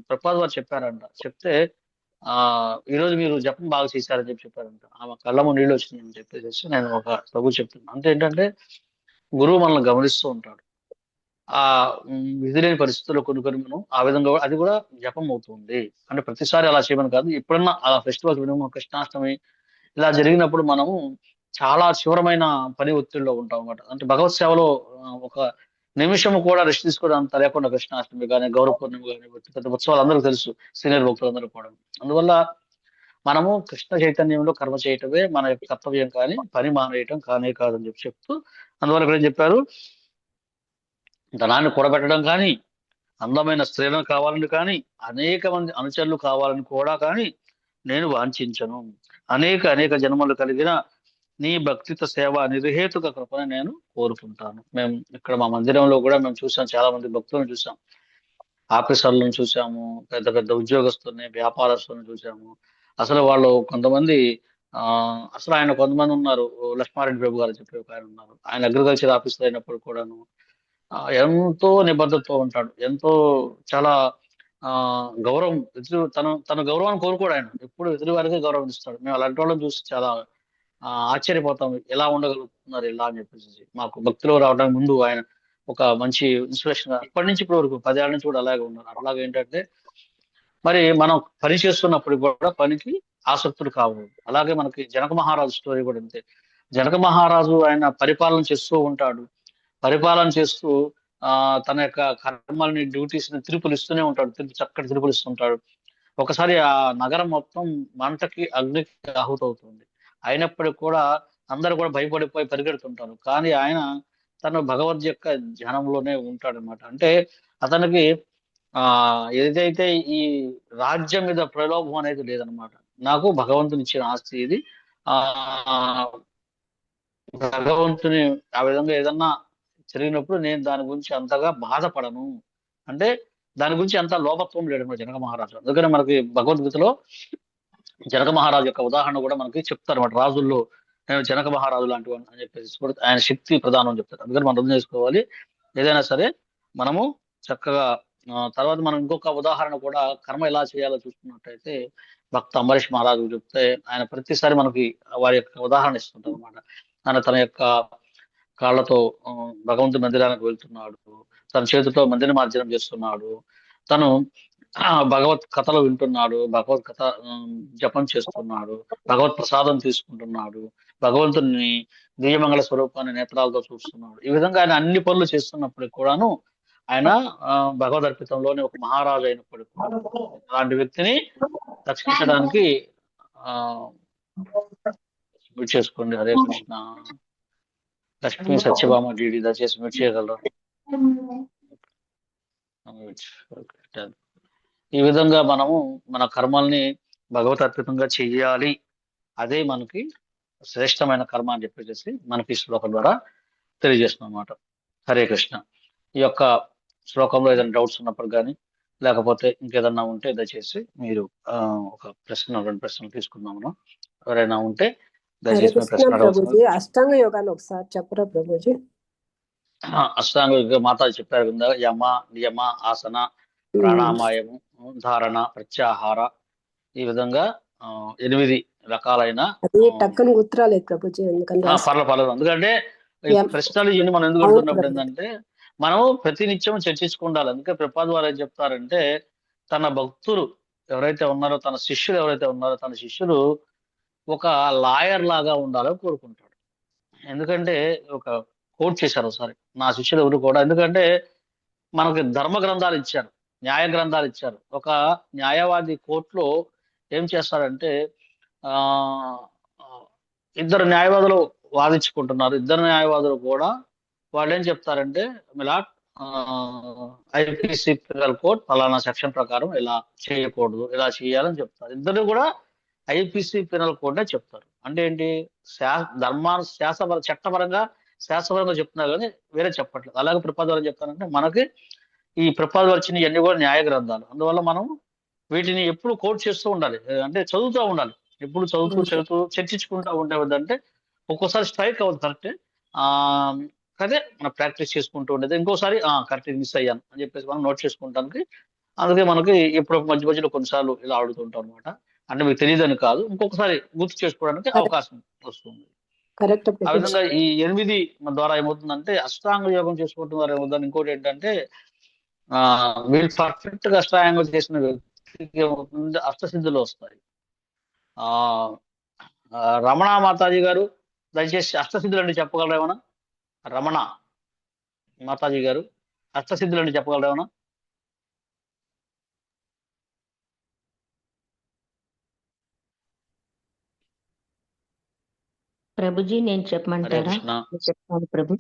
ప్రభుపాద వారు చెప్పారంట. చెప్తే ఈరోజు మీరు జపం బాగా చేశారని చెప్పారంట. ఆమె కళ్ళము నీళ్ళు వచ్చినాయని చెప్పేసి నేను ఒక ప్రభు చెప్తున్నాను. అంటే ఏంటంటే గురువు మనల్ని గమనిస్తూ ఉంటాడు. ఆ విధి లేని పరిస్థితుల్లో కొన్ని మనం ఆ విధంగా అది కూడా జపం అవుతుంది. అంటే ప్రతిసారి అలా చేయమని కాదు, ఎప్పుడన్నా ఆ ఫెస్టివల్స్ కృష్ణాష్టమి ఇలా జరిగినప్పుడు మనము చాలా తీవ్రమైన పని ఒత్తిడిలో ఉంటాం అన్నమాట. అంటే భగవత్ సేవలో ఒక నిమిషం కూడా రెస్ట్ తీసుకోవడానికి లేకుండా కృష్ణాష్టమి కానీ, గౌరవ పూర్ణిమ కానీ, పెద్ద ఉత్సవాలు అందరికీ తెలుసు, సీనియర్ భక్తులందరూ కూడా. అందువల్ల మనము కృష్ణ చైతన్యంలో కర్మ చేయటమే మన యొక్క కర్తవ్యం, కానీ పని మానేయటం కానే కాదని చెప్తూ అందువల్ల ఇక్కడ ఏం చెప్పారు, ధనాన్ని కూడబెట్టడం కానీ, అందమైన స్త్రీలను కావాలని కానీ, అనేక మంది అనుచరులు కావాలని కూడా కానీ నేను వాంఛించను. అనేక జన్మలు కలిగిన నీ భక్తిత సేవ నిర్హేతుక కృపను నేను కోరుకుంటాను. మేము ఇక్కడ మా మందిరంలో కూడా మేము చూసాం, చాలా మంది భక్తులను చూసాం, ఆఫీసర్లను చూసాము, పెద్ద ఉద్యోగస్తుల్ని, వ్యాపారస్తులను చూసాము. అసలు వాళ్ళు కొంతమంది అసలు ఆయన కొంతమంది ఉన్నారు, లక్ష్మారెడ్డి ప్రభు గారు చెప్పే ఒక ఆయన ఉన్నారు. ఆయన అగ్రికల్చర్ ఆఫీసర్ అయినప్పుడు కూడాను ఎంతో నిబద్ధతతో ఉంటాడు. ఎంతో చాలా గౌరవం, తన గౌరవాన్ని కోరుకోడు ఆయన. ఎప్పుడు ఎదురు వారికి గౌరవం ఇస్తాడు. మేము అలాంటి వాళ్ళని చూసి చాలా ఆశ్చర్యపోతాం, ఎలా ఉండగలుగుతున్నారు ఇలా అని చెప్పేసి. మాకు భక్తిలో రావడానికి ముందు ఆయన ఒక మంచి ఇన్స్పిరేషన్. ఇప్పటి నుంచి ఇప్పటి వరకు 10 ఏళ్ల నుంచి కూడా అలాగే ఉన్నారు. అట్లాగే ఏంటంటే మరి మనం పని చేస్తున్నప్పుడు కూడా పనికి ఆసక్తులు కావు. అలాగే మనకి జనక మహారాజు స్టోరీ కూడా అంతే. జనక మహారాజు ఆయన పరిపాలన చేస్తూ ఉంటాడు. పరిపాలన చేస్తూ తన యొక్క కర్మల్ని, డ్యూటీస్ ని తిరుపులు ఇస్తూనే ఉంటాడు. చక్కటి తిరుపులు ఇస్తుంటాడు. ఒకసారి ఆ నగరం మొత్తం మంటకి అగ్నికి ఆహుతవుతుంది. అయినప్పటికీ కూడా అందరూ కూడా భయపడిపోయి పరిగెడుతుంటారు. కానీ ఆయన తను భగవద్ యొక్క ధ్యానంలోనే ఉంటాడనమాట. అంటే అతనికి ఏదైతే ఈ రాజ్యం మీద ప్రలోభం అనేది లేదనమాట. నాకు భగవంతుని ఇచ్చిన ఆస్తి ఇది. ఆ భగవంతుని ఆ విధంగా ఏదన్నా జరిగినప్పుడు నేను దాని గురించి అంతగా బాధపడను. అంటే దాని గురించి అంత లోభత్వం లేడనమాట జనక మహారాజు. అందుకని మనకి భగవద్గీతలో జనక మహారాజు యొక్క ఉదాహరణ కూడా మనకి చెప్తారు అన్నమాట. రాజుల్లో నేను జనక మహారాజు లాంటి వాడిని అని చెప్పేసి కూడా ఆయన శక్తి ప్రధానం అని చెప్తారు. అందుకని మనం అర్థం చేసుకోవాలి, ఏదైనా సరే మనము చక్కగా తర్వాత మనం ఇంకొక ఉదాహరణ కూడా కర్మ ఎలా చేయాలో చూసుకున్నట్టయితే భక్త అంబరీష్ మహారాజు చెప్తే ఆయన ప్రతిసారి మనకి వారి యొక్క ఉదాహరణ ఇస్తుంటారు అనమాట. ఆయన తన యొక్క కాళ్ళతో భగవంతుడి మందిరానికి వెళ్తున్నాడు, తన చేతితో మందిర మార్జనం చేస్తున్నాడు, తను భగవత్ కథలు వింటున్నాడు, భగవత్ కథ జపం చేస్తున్నాడు, భగవత్ ప్రసాదం తీసుకుంటున్నాడు, భగవంతుని దివ్యమంగళ స్వరూపాన్ని నేత్రాలతో చూస్తున్నాడు. ఈ విధంగా ఆయన అన్ని పనులు చేస్తున్నప్పటికి కూడాను ఆయన భగవద్ అర్పితంలోని ఒక మహారాజు అయినప్పటికీ అలాంటి వ్యక్తిని రక్షించడానికి మ్యూట్ చేసుకోండి. హరే కృష్ణ. లక్ష్మీ సత్యభామ డీడీ దయచేసి మ్యూట్ చేయగలరు. ఈ విధంగా మనము మన కర్మల్ని భగవత్ అర్పితంగా చెయ్యాలి. అదే మనకి శ్రేష్టమైన కర్మ అని చెప్పేసి మనకి ఈ శ్లోకం ద్వారా తెలియజేస్తున్నాం అన్నమాట. హరే కృష్ణ. ఈ యొక్క శ్లోకంలో ఏదైనా డౌట్స్ ఉన్నప్పుడు కానీ లేకపోతే ఇంకేదన్నా ఉంటే దయచేసి మీరు ఒక ప్రశ్న 2 ప్రశ్నలు తీసుకుందాము. ఎవరైనా ఉంటే దయచేసి మీ ప్రశ్న ప్రభుజీ అష్టాంగ యోగాన్ని ఒకసారి చెప్పరా ప్రభుజీ? అష్టాంగ యోగ మాతాజీ చెప్పారు కదా, యమ నియమ ఆసన ప్రాణాయామము ధారణ ప్రత్యాహార, ఈ విధంగా 8 రకాలైన టక్కని గుర్తురాలేదు ప్రభుజీ. పర్లేదు. ఎందుకంటే ప్రశ్నలు ఇవన్నీ మనం ఎందుకు అడుగుతున్నప్పుడు ఏంటంటే మనము ప్రతినిత్యం చర్చించుకుండాలి. అందుకే ప్రభుపాద వారు ఏం చెప్తారంటే తన భక్తులు ఎవరైతే ఉన్నారో, తన శిష్యులు ఎవరైతే ఉన్నారో, తన శిష్యులు ఒక లాయర్ లాగా ఉండాలని కోరుకుంటాడు. ఎందుకంటే ఒక కోట్ చేశారు ఒకసారి, నా శిష్యులు ఎవరు కూడా, ఎందుకంటే మనకి ధర్మ గ్రంథాలు ఇచ్చారు, న్యాయ గ్రంథాలు ఇచ్చారు. ఒక న్యాయవాది కోర్టులో ఏం చేస్తారంటే 2 న్యాయవాదులు వాదించుకుంటున్నారు. 2 న్యాయవాదులు కూడా వాళ్ళు ఏం చెప్తారంటే మిలాట్ ఐపీసీ పినల్ కోడ్ ఫలానా సెక్షన్ ప్రకారం ఇలా చేయకూడదు, ఇలా చేయాలని చెప్తారు. 2 కూడా ఐపీసీ పినల్ కోడ్ చెప్తారు. అంటే ఏంటి, చట్టపరంగా శాస్త్రపరంగా చెప్తున్నారు కానీ వేరే చెప్పట్లేదు. అలాగే ప్రభుపాద వారు చెప్తారంటే మనకి ఈ ప్రభుపాద వారు వచ్చిన ఇవన్నీ కూడా న్యాయ గ్రంథాలు. అందువల్ల మనం వీటిని ఎప్పుడు కోట్ చేస్తూ ఉండాలి, అంటే చదువుతూ ఉండాలి. ఎప్పుడు చదువుతూ చర్చించుకుంటూ ఉండేదంటే ఒక్కోసారి స్ట్రైక్ అవ్వదు కరెక్టే, అదే మనం ప్రాక్టీస్ చేసుకుంటూ ఉండేది. ఇంకోసారి కరెక్ట్ మిస్ అయ్యాను అని చెప్పేసి మనం నోట్ చేసుకుంటానికి. అందుకే మనకి ఎప్పుడు మధ్య మధ్యలో కొన్నిసార్లు ఇలా అడుగుతుంటాం అనమాట. అంటే మీకు తెలియదని కాదు, ఇంకొకసారి గుర్తు చేసుకోవడానికి అవకాశం వస్తుంది. ఆ విధంగా ఈ 8 ద్వారా ఏమవుతుందంటే అష్టాంగ యోగం చేసుకోవడం ద్వారా ఏమవుతుంది. ఇంకోటి ఏంటంటే వీళ్ళు పర్ఫెక్ట్ గా అష్టాంగం చేసిన వ్యక్తికి ఏమవుతుంది, అష్టసిద్ధులు వస్తాయి. రమణ మాతాజీ గారు దయచేసి అష్టసిద్ధులు అంటే చెప్పగలరా ఏమన్నా? రమణ మాతాజీ గారు అష్టసిద్ధులు అంటే చెప్పగలరా ఏమన్నా? ప్రభుజీ నేను చెప్పమంటారా? చెప్తాను ప్రభు.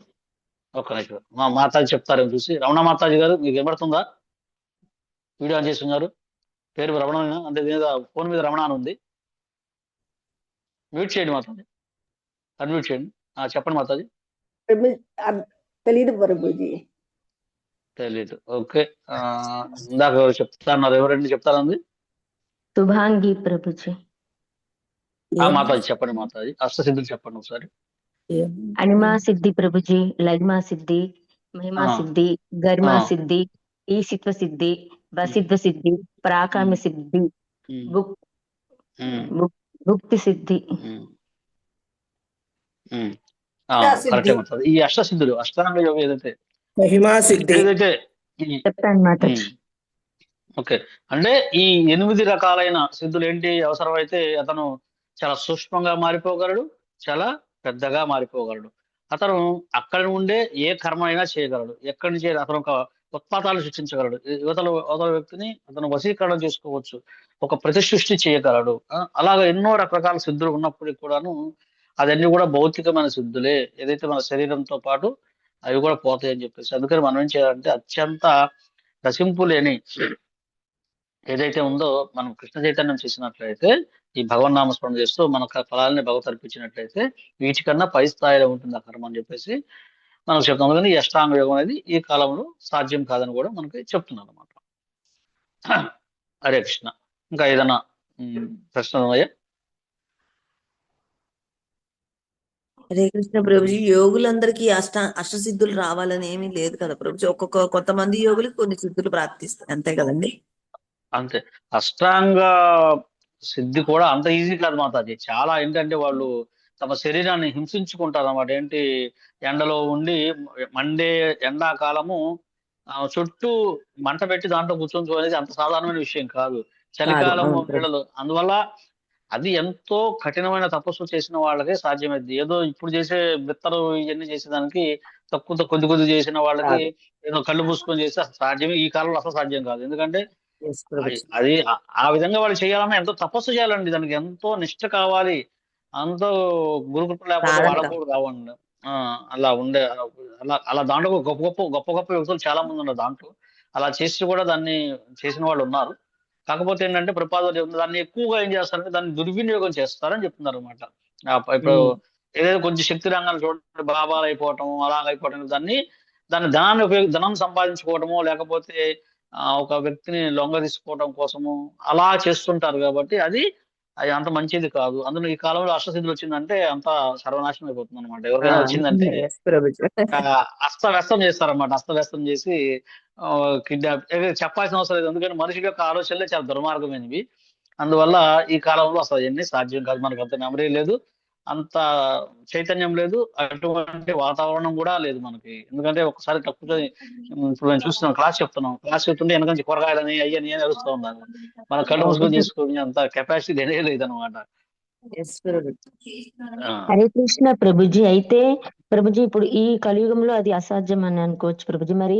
ఒక నిమిషం మా మాతాజీ చెప్తారేమో చూసి. రమణ మాతాజీ గారు మీకు వినబడుతుందా? వీడియో ఆన్ చేసి ఉన్నారు, పేరు రమణ, అంటే ఫోన్ మీద రమణ అని ఉంది. మ్యూట్ చేయండి మాతాజీ, అన్మ్యూట్ చేయండి. చెప్పండి మాతాజీ. తెలీదు ప్రభుజీ. తెలీదు. ఓకే, ఇందాక చెప్తాన్నారు, ఎవరండి చెప్తారండి? శుభాంగి ప్రభుజీ. మాతాజీ చెప్పండి. మాతాజీ అష్టసిద్ధులు చెప్పండి ఒకసారి. అనిమా సిద్ధి ప్రభుజీ, లగ్మా సిద్ధి, మహిమా సిద్ధి, గరిమా సిద్ధి, ఈశిత్వ సిద్ధి, వసిద్ధ సిద్ధి, ప్రాకామ్య సిద్ధి, భుక్తి సిద్ధి. ఈ అష్టసిద్ధులు అష్టాంగ యోగం ఏదైతే చెప్తాను మాతాజీ. ఓకే, అంటే ఈ 8 రకాలైన సిద్ధులు ఏంటి, అవసరమైతే అతను చాలా సూక్ష్మంగా మారిపోగలడు, చాలా పెద్దగా మారిపోగలడు. అతను అక్కడి నుండే ఏ కర్మ అయినా చేయగలడు. ఎక్కడి నుంచి అతను ఒక ఉత్పాతాలు సృష్టించగలడు. అవతల వ్యక్తిని అతను వశీకరణ చేసుకోవచ్చు, ఒక ప్రతిసృష్టి చేయగలడు. అలాగా ఎన్నో రకరకాల సిద్ధులు ఉన్నప్పటికీ కూడాను అదన్నీ కూడా భౌతికమైన సిద్ధులే. ఏదైతే మన శరీరంతో పాటు అవి కూడా పోతాయి అని చెప్పేసి, అందుకని మనం ఏం చేయాలంటే అత్యంత రసింపు లేని ఏదైతే ఉందో మనం కృష్ణ చైతన్యం చేసినట్లయితే, ఈ భగవన్నామస్మరణ చేస్తూ మన ఫలాలని భగవత్ అర్పించినట్లయితే వీటికన్నా పై స్థాయిలో ఉంటుంది ఆ కర్మ అని చెప్పేసి మనకు చెప్తాం. కానీ ఈ అష్టాంగ యోగం అనేది ఈ కాలంలో సాధ్యం కాదని కూడా మనకి చెప్తున్నారు అనమాట. హరే కృష్ణ. ఇంకా ఏదైనా ప్రశ్నలు ఉన్నాయా? హరే కృష్ణ ప్రభుజీ, యోగులందరికీ అష్టసిద్ధులు రావాలని ఏమీ లేదు కదా ప్రభుజీ. కొంతమంది యోగులు కొన్ని సిద్ధులు ప్రాప్తిస్తాయి, అంతే కదండి? అంతే. అష్టాంగ సిద్ధి కూడా అంత ఈజీ కాదు మాతాజీ. చాలా ఏంటంటే వాళ్ళు తమ శరీరాన్ని హింసించుకుంటారు అన్నమాట. ఏంటి, ఎండలో ఉండి మండే ఎండాకాలము చుట్టూ మంట పెట్టి దాంట్లో కూర్చొని అనేది అంత సాధారణమైన విషయం కాదు. చలికాలము నీళ్ళలో, అందువల్ల అది ఎంతో కఠినమైన తపస్సు చేసిన వాళ్ళకే సాధ్యమైంది. ఏదో ఇప్పుడు చేసే బిత్తరు ఇవన్నీ చేసేదానికి తక్కువ కొద్ది చేసిన వాళ్ళకి ఏదో కళ్ళు మూసుకొని చేస్తే సాధ్యమే ఈ కాలంలో అసలు సాధ్యం కాదు. ఎందుకంటే అది ఆ విధంగా వాళ్ళు చేయాలన్నా ఎంతో తపస్సు చేయాలండి, దానికి ఎంతో నిష్ఠ కావాలి, అంతో గురుకృప లేకపోతే వాళ్ళకు కూడా కావండి. అలా ఉండే అలా దాంట్లో గొప్ప వ్యక్తులు చాలా మంది ఉన్నారు దాంట్లో. అలా చేసి కూడా దాన్ని చేసిన వాళ్ళు ఉన్నారు. కాకపోతే ఏంటంటే ప్రపాదాలు దాన్ని ఎక్కువగా ఏం చేస్తారంటే దాన్ని దుర్వినియోగం చేస్తారని చెప్తున్నారు అనమాట. ఇప్పుడు ఏదైతే కొంచెం శక్తి రంగాలు చూడండి, బాబాలు అయిపోవటము, అలాగైపోవటం, దాన్ని ధనం సంపాదించుకోవటము, లేకపోతే ఒక వ్యక్తిని లొంగ తీసుకోవడం కోసము అలా చేస్తుంటారు. కాబట్టి అది అంత మంచిది కాదు. అందులో ఈ కాలంలో అష్టసిద్ధులు వచ్చిందంటే అంత సర్వనాశనం అయిపోతుంది అనమాట. ఎవరికైనా వచ్చిందంటే అస్తవ్యస్తం చేస్తారన్నమాట. అస్తవ్యస్తం చేసి కిడ్నాప్ చెప్పాల్సిన అవసరం లేదు. ఎందుకంటే మనిషి యొక్క ఆలోచనలే చాలా దుర్మార్గమైనవి. అందువల్ల ఈ కాలంలో అసలు ఎన్ని సాధ్యం కాదు. మనకు అంత మెమరీ లేదు, అంత చైతన్యం లేదు, అటువంటి వాతావరణం కూడా లేదు మనకి. ఎందుకంటే ఒకసారి తక్కువ ఇప్పుడు నేను చూస్తున్నాం, క్లాస్ చెప్తుంటే వెనక నుంచి కూరగాయలని అయ్యని అరుస్తూ ఉన్నాను. మన కళ్ళు మూసుకొని చేసుకుని అంత కెపాసిటీ లేదనమాట. హరే కృష్ణ ప్రభుజీ. అయితే ప్రభుజీ ఇప్పుడు ఈ కలియుగంలో అది అసాధ్యం అని అనుకోవచ్చు ప్రభుజీ. మరి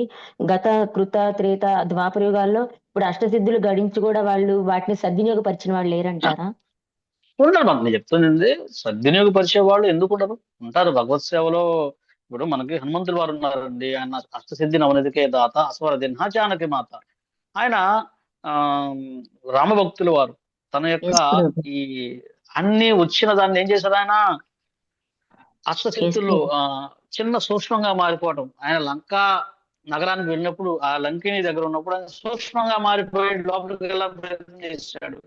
గత కృత త్రేత ద్వాపర యుగాల్లో ఇప్పుడు అష్టసిద్ధులు గడించి కూడా వాళ్ళు వాటిని సద్వినియోగపరిచిన వాళ్ళు లేరంటారా? ఉంటారు. నేను చెప్తుంది సద్వినియోగపరిచే వాళ్ళు ఎందుకు ఉండరు, ఉంటారు. భగవత్ సేవలో ఇప్పుడు మనకి హనుమంతులు వారు ఉన్నారండి. ఆయన అష్టసిద్ధి నవనిధికే దాత అస్వర దిన్హ జానకి మాత. ఆయన రామభక్తులు వారు. తన యొక్క ఈ అన్ని వచ్చిన దాన్ని ఏం చేశారు, ఆయన అష్టసిద్ధుల్లో చిన్న సూక్ష్మంగా మారిపోవటం. ఆయన లంకా నగరానికి వెళ్ళినప్పుడు, ఆ లంకిని దగ్గర ఉన్నప్పుడు ఆయన సూక్ష్మంగా మారిపోయి లోపలికి వెళ్ళాలని ప్రయత్నం చేశాడు.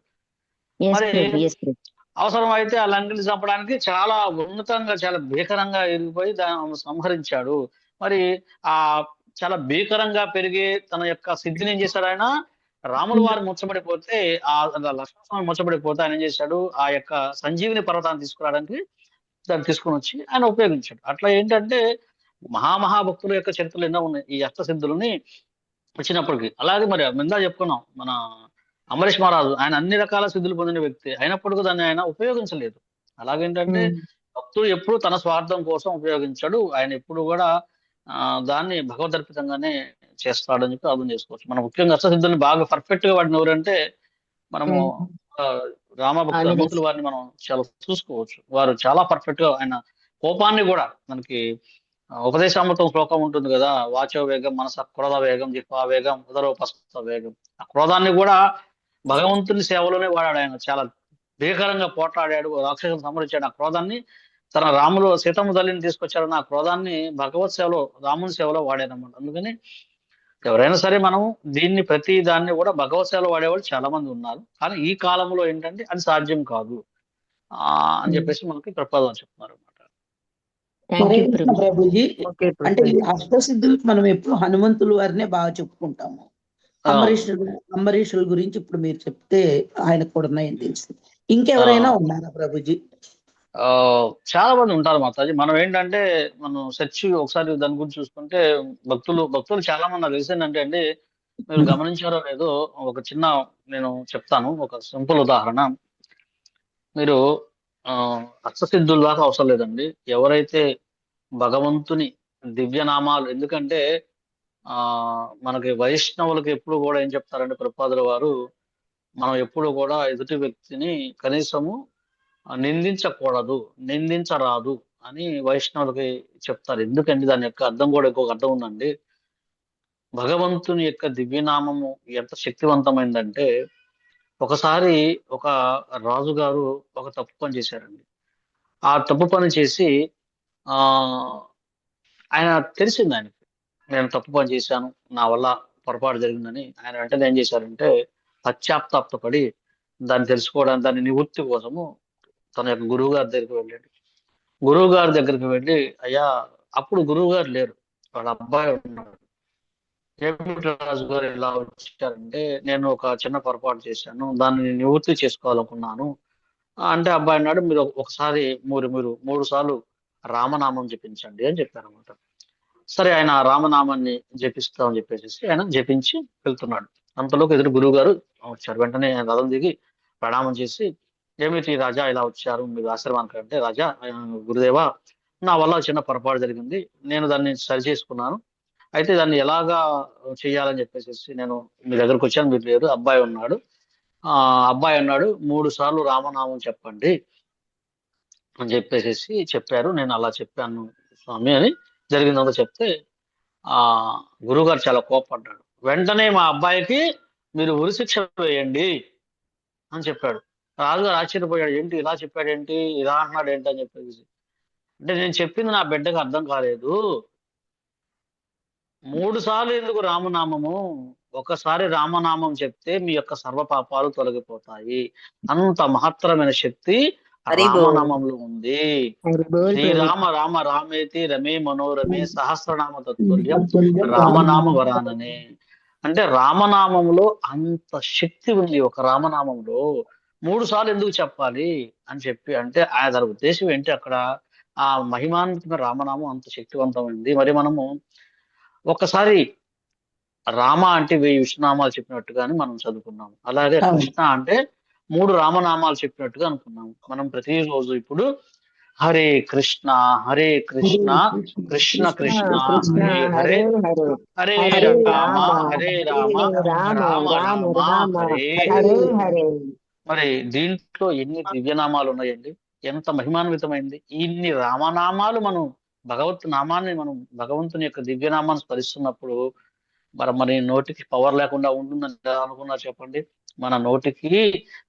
మరి అవసరం అయితే ఆ లంకిని చంపడానికి చాలా ఉన్నతంగా, చాలా భీకరంగా ఎరిగిపోయి దాన్ని సంహరించాడు. మరి ఆ చాలా భీకరంగా పెరిగే తన యొక్క సిద్ధిని ఏం చేశాడు ఆయన, రాముల వారు ముచ్చబడిపోతే, ఆ లక్ష్మణ ముచ్చబడిపోతే ఆయన ఏం చేశాడు, ఆ యొక్క సంజీవిని పర్వతాన్ని తీసుకురావడానికి దాన్ని తీసుకుని వచ్చి ఆయన ఉపయోగించాడు. అట్లా ఏంటంటే మహాభక్తుల యొక్క చరిత్రలు ఎన్నో ఉన్నాయి ఈ అష్టసిద్ధులని వచ్చినప్పటికీ. అలాగే మరి మిందా చెప్పుకున్నాం, మన అంబరీష్ మహారాజు ఆయన అన్ని రకాల సిద్ధులు పొందిన వ్యక్తి అయినప్పటికీ దాన్ని ఆయన ఉపయోగించలేదు. అలాగేంటంటే భక్తుడు ఎప్పుడు తన స్వార్థం కోసం ఉపయోగించాడు. ఆయన ఎప్పుడు కూడా దాన్ని భగవదర్పితంగానే చేస్తాడని చెప్పి అర్థం చేసుకోవచ్చు. మనం ముఖ్యంగా అష్టసిద్ధుల్ని బాగా పర్ఫెక్ట్ గా వాడిన ఎవరంటే మనము రామభక్తులు హనుమంతుల వారిని మనం చాలా చూసుకోవచ్చు. వారు చాలా పర్ఫెక్ట్ గా, ఆయన కోపాన్ని కూడా మనకి ఉపదేశామృతం శ్లోకం ఉంటుంది కదా, వాచో వేగం, మనస క్రోధ వేగం, జిహ్వా వేగం, ఉదరోపస్థ వేగం. ఆ క్రోధాన్ని కూడా భగవంతుని సేవలోనే వాడాడు. ఆయన చాలా భీకరంగా పోట్లాడాడు, రాక్షసులు సంహరించాడు. ఆ క్రోధాన్ని తన రాములు సీతమ్మ తల్లిని తీసుకొచ్చాడని ఆ క్రోధాన్ని భగవత్ సేవలో, రాముని సేవలో వాడారన్నమాట. అందుకని ఎవరైనా సరే మనం దీన్ని ప్రతి దాన్ని కూడా భగవత్ సేవలో వాడేవాళ్ళు చాలా మంది ఉన్నారు. కానీ ఈ కాలంలో ఏంటంటే అది సాధ్యం కాదు అని చెప్పేసి మనకి ప్రపాదం చెప్తున్నారు అనమాట. ప్రభుజీ, అంటే ఈ అష్టసిద్ధులు మనం ఎప్పుడు హనుమంతుల వారినే బాగా చెప్పుకుంటాము. అంబరీషుల గురించి ఇప్పుడు మీరు చెప్తే ఆయనకు కూడా ఉన్నాయని తెలిసింది. ఇంకెవరైనా ఉన్నారా ప్రభుజీ? చాలా మంది ఉంటారు మాతాజీ. మనం ఏంటంటే మనం సెర్చ్ ఒకసారి దాని గురించి చూసుకుంటే భక్తులు చాలా మంది నాకు తెలిసి ఏంటంటే అండి, మీరు గమనించారో లేదో, ఒక చిన్న నేను చెప్తాను, ఒక సింపుల్ ఉదాహరణ. మీరు అష్టసిద్ధుల దాకా అవసరం లేదండి. ఎవరైతే భగవంతుని దివ్యనామాలు, ఎందుకంటే మనకి వైష్ణవులకి ఎప్పుడు కూడా ఏం చెప్తారంటే ప్రభుపాదుల వారు, మనం ఎప్పుడు కూడా ఎదుటి వ్యక్తిని కనీసము నిందించకూడదు, నిందించరాదు అని వైష్ణవులకి చెప్తారు. ఎందుకండి దాని యొక్క అర్థం కూడా ఇంకొక అర్థం ఉందండి. భగవంతుని యొక్క దివ్యనామము ఎంత శక్తివంతమైందంటే, ఒకసారి ఒక రాజుగారు ఒక తప్పు పని చేశారండి. ఆ తప్పు పని చేసి ఆ ఆయన తెలిసింది ఆయనకి, నేను తప్పు పని చేశాను, నా వల్ల పొరపాటు జరిగిందని. ఆయన వెంటనే ఏం చేశారంటే పశ్చాత్తాపడి దాన్ని తెలుసుకోవడానికి, దాని నివృత్తి కోసము తన యొక్క గురువు గారి దగ్గరికి వెళ్ళాడు. గురువు గారి దగ్గరికి వెళ్ళి, అయ్యా, అప్పుడు గురువు గారు లేరు, వాళ్ళ అబ్బాయి ఉన్నాడు. ఏమిటి రాజు గారు ఇలా వచ్చారంటే, నేను ఒక చిన్న పొరపాటు చేశాను, దాన్ని నివృత్తి చేసుకోవాలనుకున్నాను అంటే, అబ్బాయి అన్నాడు, మీరు ఒకసారి మీరు 3 సార్లు రామనామం జపించండి అని చెప్పారన్నమాట. సరే, ఆయన రామనామాన్ని జపిస్తామని చెప్పేసి ఆయన జపించి వెళ్తున్నాడు. అంతలోకి ఎదురు గురువు గారు వచ్చారు. వెంటనే ఆయన రథం దిగి ప్రణామం చేసి, ఏమిటి రాజా ఇలా వచ్చారు మీరు ఆశ్రమానికి అంటే, రాజా, గురుదేవా, నా వల్ల చిన్న పొరపాటు జరిగింది, నేను దాన్ని సరి చేసుకున్నాను, అయితే దాన్ని ఎలాగా చేయాలని చెప్పేసి నేను మీ దగ్గరకు వచ్చాను, మీరు లేరు, అబ్బాయి ఉన్నాడు. అబ్బాయి అన్నాడు, 3 సార్లు రామనామం చెప్పండి అని చెప్పేసి చెప్పారు. నేను అలా చెప్పాను స్వామి అని జరిగిందంతా చెప్తే గురువుగారు చాలా కోపడ్డాడు. వెంటనే మా అబ్బాయికి మీరు ఉరిశిక్ష వేయండి అని చెప్పాడు. రాజుగారు ఆశ్చర్యపోయాడు, ఏంటి ఇలా చెప్పాడేంటి, ఇలా అంటున్నాడు ఏంటి అని చెప్పేసి. అంటే నేను చెప్పింది నా బిడ్డకు అర్థం కాలేదు, 3 సార్లు ఎందుకు రామనామము, ఒకసారి రామనామం చెప్తే మీ యొక్క సర్వ పాపాలు తొలగిపోతాయి, అంత మహత్తరమైన శక్తి రామనామంలో ఉంది. శ్రీరామ రామ రామేతి రమే మనోరమే సహస్రనామ తత్తుల్యం రామనామ వరాననే. అంటే రామనామంలో అంత శక్తి ఉంది, ఒక రామనామంలో 3 సార్లు ఎందుకు చెప్పాలి అని చెప్పి, అంటే ఆయన ఉద్దేశం ఏంటి, అక్కడ ఆ మహిమాన్వితమైన రామనామం అంత శక్తివంతమైంది. మరి మనము ఒకసారి రామ అంటే 1000 విష్ణునామాలు చెప్పినట్టుగాని మనం చదువుకున్నాము. అలాగే కృష్ణ అంటే 3 రామనామాలు చెప్పినట్టుగా అనుకున్నాము. మనం ప్రతిరోజు ఇప్పుడు హరే కృష్ణ హరే కృష్ణ కృష్ణ కృష్ణ హరే హరే హరే రామ హరే రామ రామ రామ హరే హరే. మరి దీంట్లో ఎన్ని దివ్యనామాలు ఉన్నాయండి, ఎంత మహిమాన్వితమైంది. ఇన్ని రామనామాలు మనం భగవంతుని యొక్క దివ్యనామాన్ని స్మరిస్తున్నప్పుడు మరి నోటికి పవర్ లేకుండా ఉంటుందని అనుకున్నారు చెప్పండి. మన నోటికి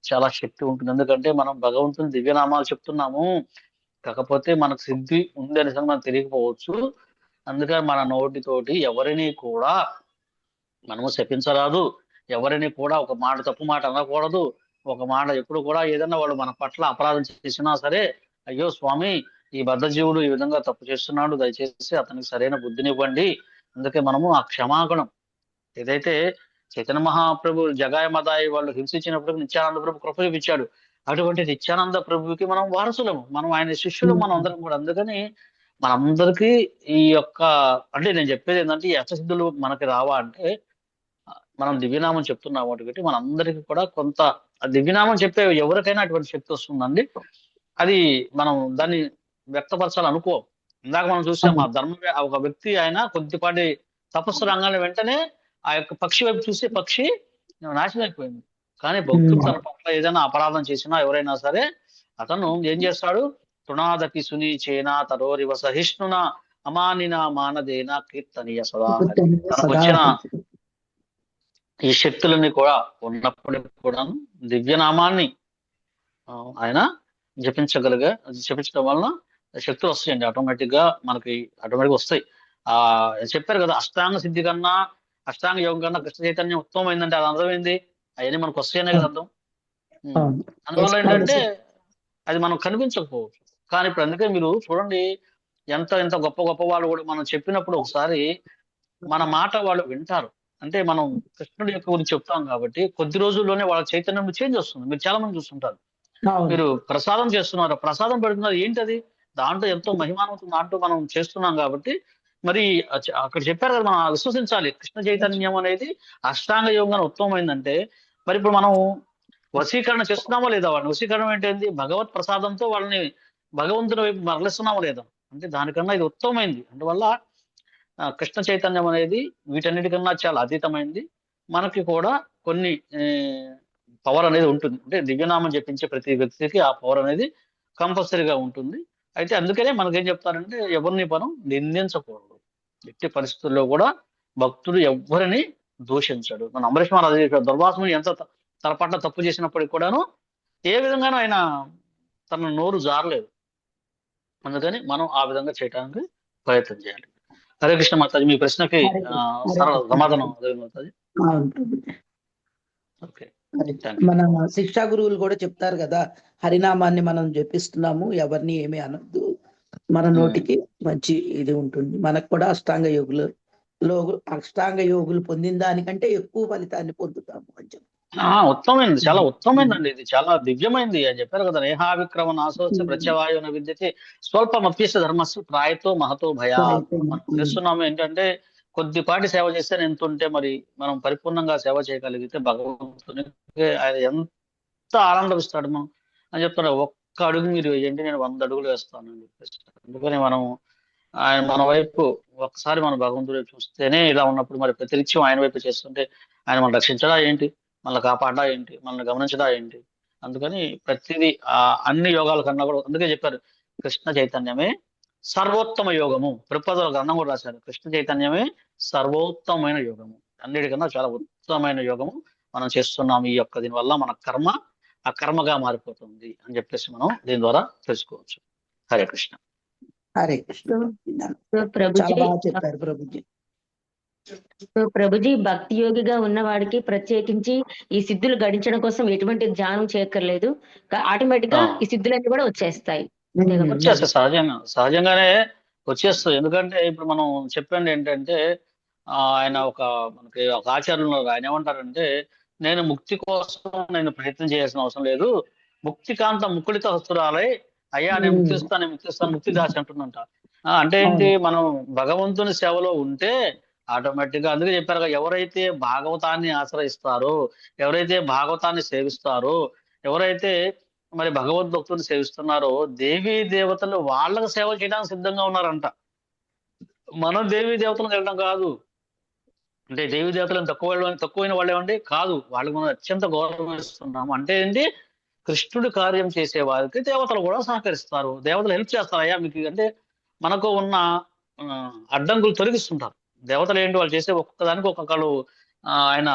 చాలా శక్తి ఉంటుంది, ఎందుకంటే మనం భగవంతుని దివ్యనామాలు చెప్తున్నాము. కాకపోతే మనకు సిద్ధి ఉంది అనే సంగతి మనకు తెలియకపోవచ్చు. అందుకని మన నోటితోటి ఎవరిని కూడా మనము శపించరాదు, ఎవరిని కూడా ఒక మాట తప్పు మాట అనకూడదు. ఒక మాట ఎప్పుడు కూడా ఏదన్నా వాళ్ళు మన పట్ల అపరాధం చేసినా సరే, అయ్యో స్వామి, ఈ బద్ధజీవుడు ఈ విధంగా తప్పు చేస్తున్నాడు, దయచేసి అతనికి సరైన బుద్ధినివ్వండి. అందుకే మనము ఆ క్షమాగుణం, ఏదైతే చైతన్య మహాప్రభు జగాయ మదాయి వాళ్ళు హింసించినప్పుడు నిత్యానంద ప్రభు కృప చూపించాడు, అటువంటి నిత్యానంద ప్రభుకి మనం వారసులము, మనం ఆయన శిష్యులు, మనం అందరం కూడా. అందుకని మనందరికీ ఈ యొక్క, అంటే నేను చెప్పేది ఏంటంటే, ఈ అష్టసిద్ధులు మనకి రావా అంటే, మనం దివ్యనామం చెప్తున్నాం ఒకటి, మనందరికీ కూడా కొంత దివ్యనామం చెప్పే ఎవరికైనా అటువంటి శక్తి వస్తుందండి. అది మనం దాన్ని వ్యక్తపరచాలనుకో. ఇందాక మనం చూసాం, ఆ ఒక వ్యక్తి ఆయన కొద్దిపాటి తపస్సు రంగాన్ని వెంటనే ఆ యొక్క పక్షి వైపు చూసి పక్షి నాశనం అయిపోయింది. కానీ భక్తుడు తన పట్ల ఏదైనా అపరాధం చేసినా ఎవరైనా సరే, అతను ఏం చేస్తాడు, తృణాదపి సునీచేనా తరోరివ సహిష్ణున అమానిన మానదేన కీర్తనీయ సదా. తనకు వచ్చిన ఈ శక్తులన్నీ కూడా ఉన్నప్పటికీ కూడా దివ్యనామాన్ని ఆయన జపించడం వలన శక్తులు వస్తాయండి, ఆటోమేటిక్ గా మనకి ఆటోమేటిక్ వస్తాయి. చెప్పారు కదా, అష్టాంగ సిద్ధి కన్నా అష్టాంగ యోగం కన్నా కృష్ణ చైతన్యం ఉత్తమమైందంటే అది అర్థమైంది, అవన్నీ మనకు వస్తాయనే కదా అర్థం. అందువల్ల ఏంటంటే అది మనం కనిపించకపోవచ్చు. కానీ ఇప్పుడు అందుకే మీరు చూడండి, ఎంత గొప్ప గొప్ప వాళ్ళు కూడా మనం చెప్పినప్పుడు ఒకసారి మన మాట వాళ్ళు వింటారు. అంటే మనం కృష్ణుడి యొక్క గురించి చెప్తాం కాబట్టి కొద్ది రోజుల్లోనే వాళ్ళ చైతన్యం చేంజ్ వస్తుంది. మీరు చాలా మంది చూస్తుంటారు, మీరు ప్రసాదం చేస్తున్నారు, ప్రసాదం పెడుతున్నారు, ఏంటది, దాంట్లో ఎంతో మహిమానవుతం, దాంట్లో మనం చేస్తున్నాం కాబట్టి మరి అక్కడ చెప్పారు కదా, మనం విశ్వసించాలి. కృష్ణ చైతన్యం అనేది అష్టాంగ యోగంగా ఉత్తమమైందంటే, మరి ఇప్పుడు మనం వశీకరణ చేస్తున్నామా లేదా, వాళ్ళని వశీకరణ ఏంటంది, భగవత్ ప్రసాదంతో వాళ్ళని భగవంతుని వైపు మరలిస్తున్నామా లేదా, అంటే దానికన్నా ఇది ఉత్తమమైంది. అందువల్ల కృష్ణ చైతన్యం అనేది వీటన్నిటికన్నా చాలా అతీతమైంది. మనకి కూడా కొన్ని పవర్ అనేది ఉంటుంది. అంటే దివ్యనామం జపించే ప్రతి వ్యక్తికి ఆ పవర్ అనేది కంపల్సరీగా ఉంటుంది. అయితే అందుకనే మనకేం చెప్తారంటే ఎవరిని మనం నిందించకూడదు. ఎట్టి పరిస్థితుల్లో కూడా భక్తుడు ఎవ్వరిని దూషించడు. మన అంబరీష్ మహారాజు దుర్వాసుని ఎంత తన పట్ల తప్పు చేసినప్పటికీ కూడాను ఏ విధంగానూ ఆయన తన నోరు జారలేదు. అందుకని మనం ఆ విధంగా చేయడానికి ప్రయత్నం చేయాలి. హరే కృష్ణ మాతాజీ, మీ ప్రశ్నకి సమాధానం అదే మాతాజీ. అవును ప్రభుజీ. ఓకే, మన శిక్షా గురువులు కూడా చెప్తారు కదా, హరినామాన్ని మనం జపిస్తున్నాము, ఎవరిని ఏమీ అనొద్దు, మన నోటికి మంచి ఇది ఉంటుంది. మనకు కూడా అష్టాంగ యోగులు పొందిన దానికంటే ఎక్కువ ఫలితాన్ని పొందుతాము అని చెప్పి. ఉత్తమైంది, చాలా ఉత్తమైందండి. ఇది చాలా దివ్యమైంది అని చెప్పారు కదా. నేహావిక్రమ నాశోత్స ప్రత్యవాయున విద్యతే స్వల్పమప్యస్య ధర్మస్సు ప్రాయతో మహతో భయా. మనం చేస్తున్నాము ఏంటంటే కొద్దిపాటి సేవ చేస్తే ఎంత ఉంటే మరి మనం పరిపూర్ణంగా సేవ చేయగలిగితే భగవంతునికి ఆయన ఎంత ఆనందమిస్తాడు మనం అని చెప్తాడు. ఒక్క అడుగు మీరు వేయండి, నేను 100 అడుగులు వేస్తాను అని చెప్పేసి. అందుకని మనం ఆయన మన వైపు ఒక్కసారి మన భగవంతుడి వైపు చూస్తేనే ఇలా ఉన్నప్పుడు మరి ప్రతినిత్యం ఆయన వైపు చేస్తుంటే ఆయన మనం రక్షించడా ఏంటి, మనల్ని కాపాడా ఏంటి, మనల్ని గమనించడా ఏంటి. అందుకని ప్రతిదీ అన్ని యోగాల కన్నా కూడా అందుకే చెప్పారు కృష్ణ చైతన్యమే సర్వోత్తమ యోగము. ప్రపదల గ్రంథం కూడా రాశారు, కృష్ణ చైతన్యమే సర్వోత్తమైన యోగము, అన్నిటికన్నా చాలా ఉత్తమమైన యోగము మనం చేస్తున్నాము. ఈ యొక్క దీనివల్ల మన కర్మ అకర్మగా మారిపోతుంది అని చెప్పేసి మనం దీని ద్వారా తెలుసుకోవచ్చు. హరే కృష్ణ. హరే కృష్ణ. చాలా బాగా చెప్పారు ప్రభుజీ. ప్రభుజీ, భక్తి యోగిగా ఉన్నవాడికి ప్రత్యేకించి ఈ సిద్ధులు గడించడం కోసం ఎటువంటి ధ్యానం చేయక్కర్లేదు, ఆటోమేటిక్ గా ఈ సిద్ధులన్నీ కూడా వచ్చేస్తాయి. సహజంగానే వచ్చేస్తుంది. ఎందుకంటే ఇప్పుడు మనం చెప్పండి ఏంటంటే ఆయన మనకి ఒక ఆచార్యులు ఉన్నారు. ఆయన ఏమంటారంటే, నేను ముక్తి కోసం నేను ప్రయత్నం చేయాల్సిన అవసరం లేదు, ముక్తికాంత ముకుళిత హస్తురాలై అయ్యా నేను ముక్తిస్తాను ముక్తి దాచి అంటుందంట. అంటే ఏంటి, మనం భగవంతుని సేవలో ఉంటే ఆటోమేటిక్ గా, అందుకే చెప్పారు ఎవరైతే భాగవతాన్ని ఆశ్రయిస్తారో, ఎవరైతే భాగవతాన్ని సేవిస్తారో, ఎవరైతే మరి భగవద్భక్తుని సేవిస్తున్నారో దేవీ దేవతలు వాళ్ళకు సేవ చేయడానికి సిద్ధంగా ఉన్నారంట. మనం దేవీ దేవతలను వెళ్ళడం కాదు, అంటే దేవీ దేవతలను తక్కువైన వాళ్ళేమండి కాదు, వాళ్ళకి మనం అత్యంత గౌరవిస్తున్నాము. అంటే ఏంటి, కృష్ణుడి కార్యం చేసే వారికి దేవతలు కూడా సహకరిస్తారు, దేవతలు హెల్ప్ చేస్తారు. అయ్యా మీకు అంటే మనకు ఉన్న అడ్డంకులు తొలగిస్తుంటారు దేవతలు. ఏంటి వాళ్ళు చేసే ఒక్కొక్క దానికి ఒక్కొక్కరు ఆయన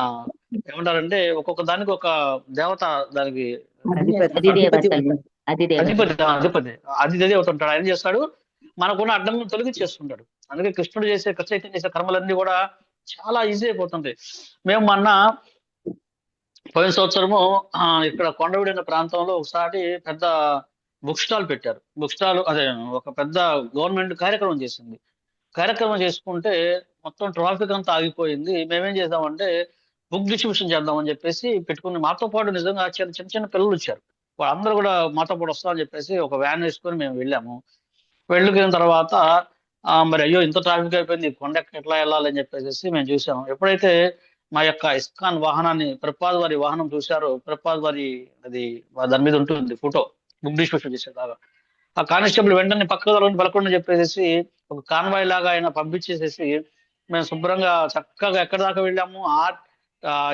ఏమంటారంటే ఒక్కొక్క దానికి ఒక దేవత, దానికి అధిపతి అవుతుంటాడు. ఆయన చేస్తాడు, మనకున్న అడ్డంకులు తొలగించేస్తుంటాడు. అందుకే కృష్ణుడు కృష్ణ చేసే కర్మలన్నీ కూడా చాలా ఈజీ అయిపోతుంటాయి. మేము మొన్న పోయిన సంవత్సరము ఇక్కడ కొండవీడు అనే ప్రాంతంలో ఒకసారి పెద్ద బుక్ స్టాల్ పెట్టారు. బుక్ స్టాల్ అదే ఒక పెద్ద గవర్నమెంట్ కార్యక్రమం చేసింది. కార్యక్రమం చేసుకుంటే మొత్తం ట్రాఫిక్ అంతా ఆగిపోయింది. మేమేం చేద్దామంటే బుక్ డిస్ట్రిబ్యూషన్ చేద్దామని చెప్పేసి పెట్టుకుని, మాతో పాటు నిజంగా చిన్న చిన్న పిల్లలు వచ్చారు, వాళ్ళందరూ కూడా మాతో పాటు వస్తామని చెప్పేసి ఒక వ్యాన్ వేసుకొని మేము వెళ్ళాము. వెళ్ళిన తర్వాత మరి అయ్యో ఇంత ట్రాఫిక్ అయిపోయింది, కొండ ఎట్లా వెళ్ళాలని చెప్పేసి మేము చూసాము. ఎప్పుడైతే మా యొక్క ఇస్కాన్ వాహనాన్ని ప్రభుపాద్ వారి వాహనం చూశారో, ప్రభుపాద్ వారి అది దాని మీద ఉంటుంది ఫోటో, బుక్ డిస్ట్రిబ్యూషన్ చేసేలాగా, ఆ కానిస్టేబుల్ వెంటనే పలకుండా చెప్పేసి ఒక కాన్వాయ్ లాగా ఆయన పంపించేసేసి మేము శుభ్రంగా చక్కగా ఎక్కడి దాకా వెళ్ళాము,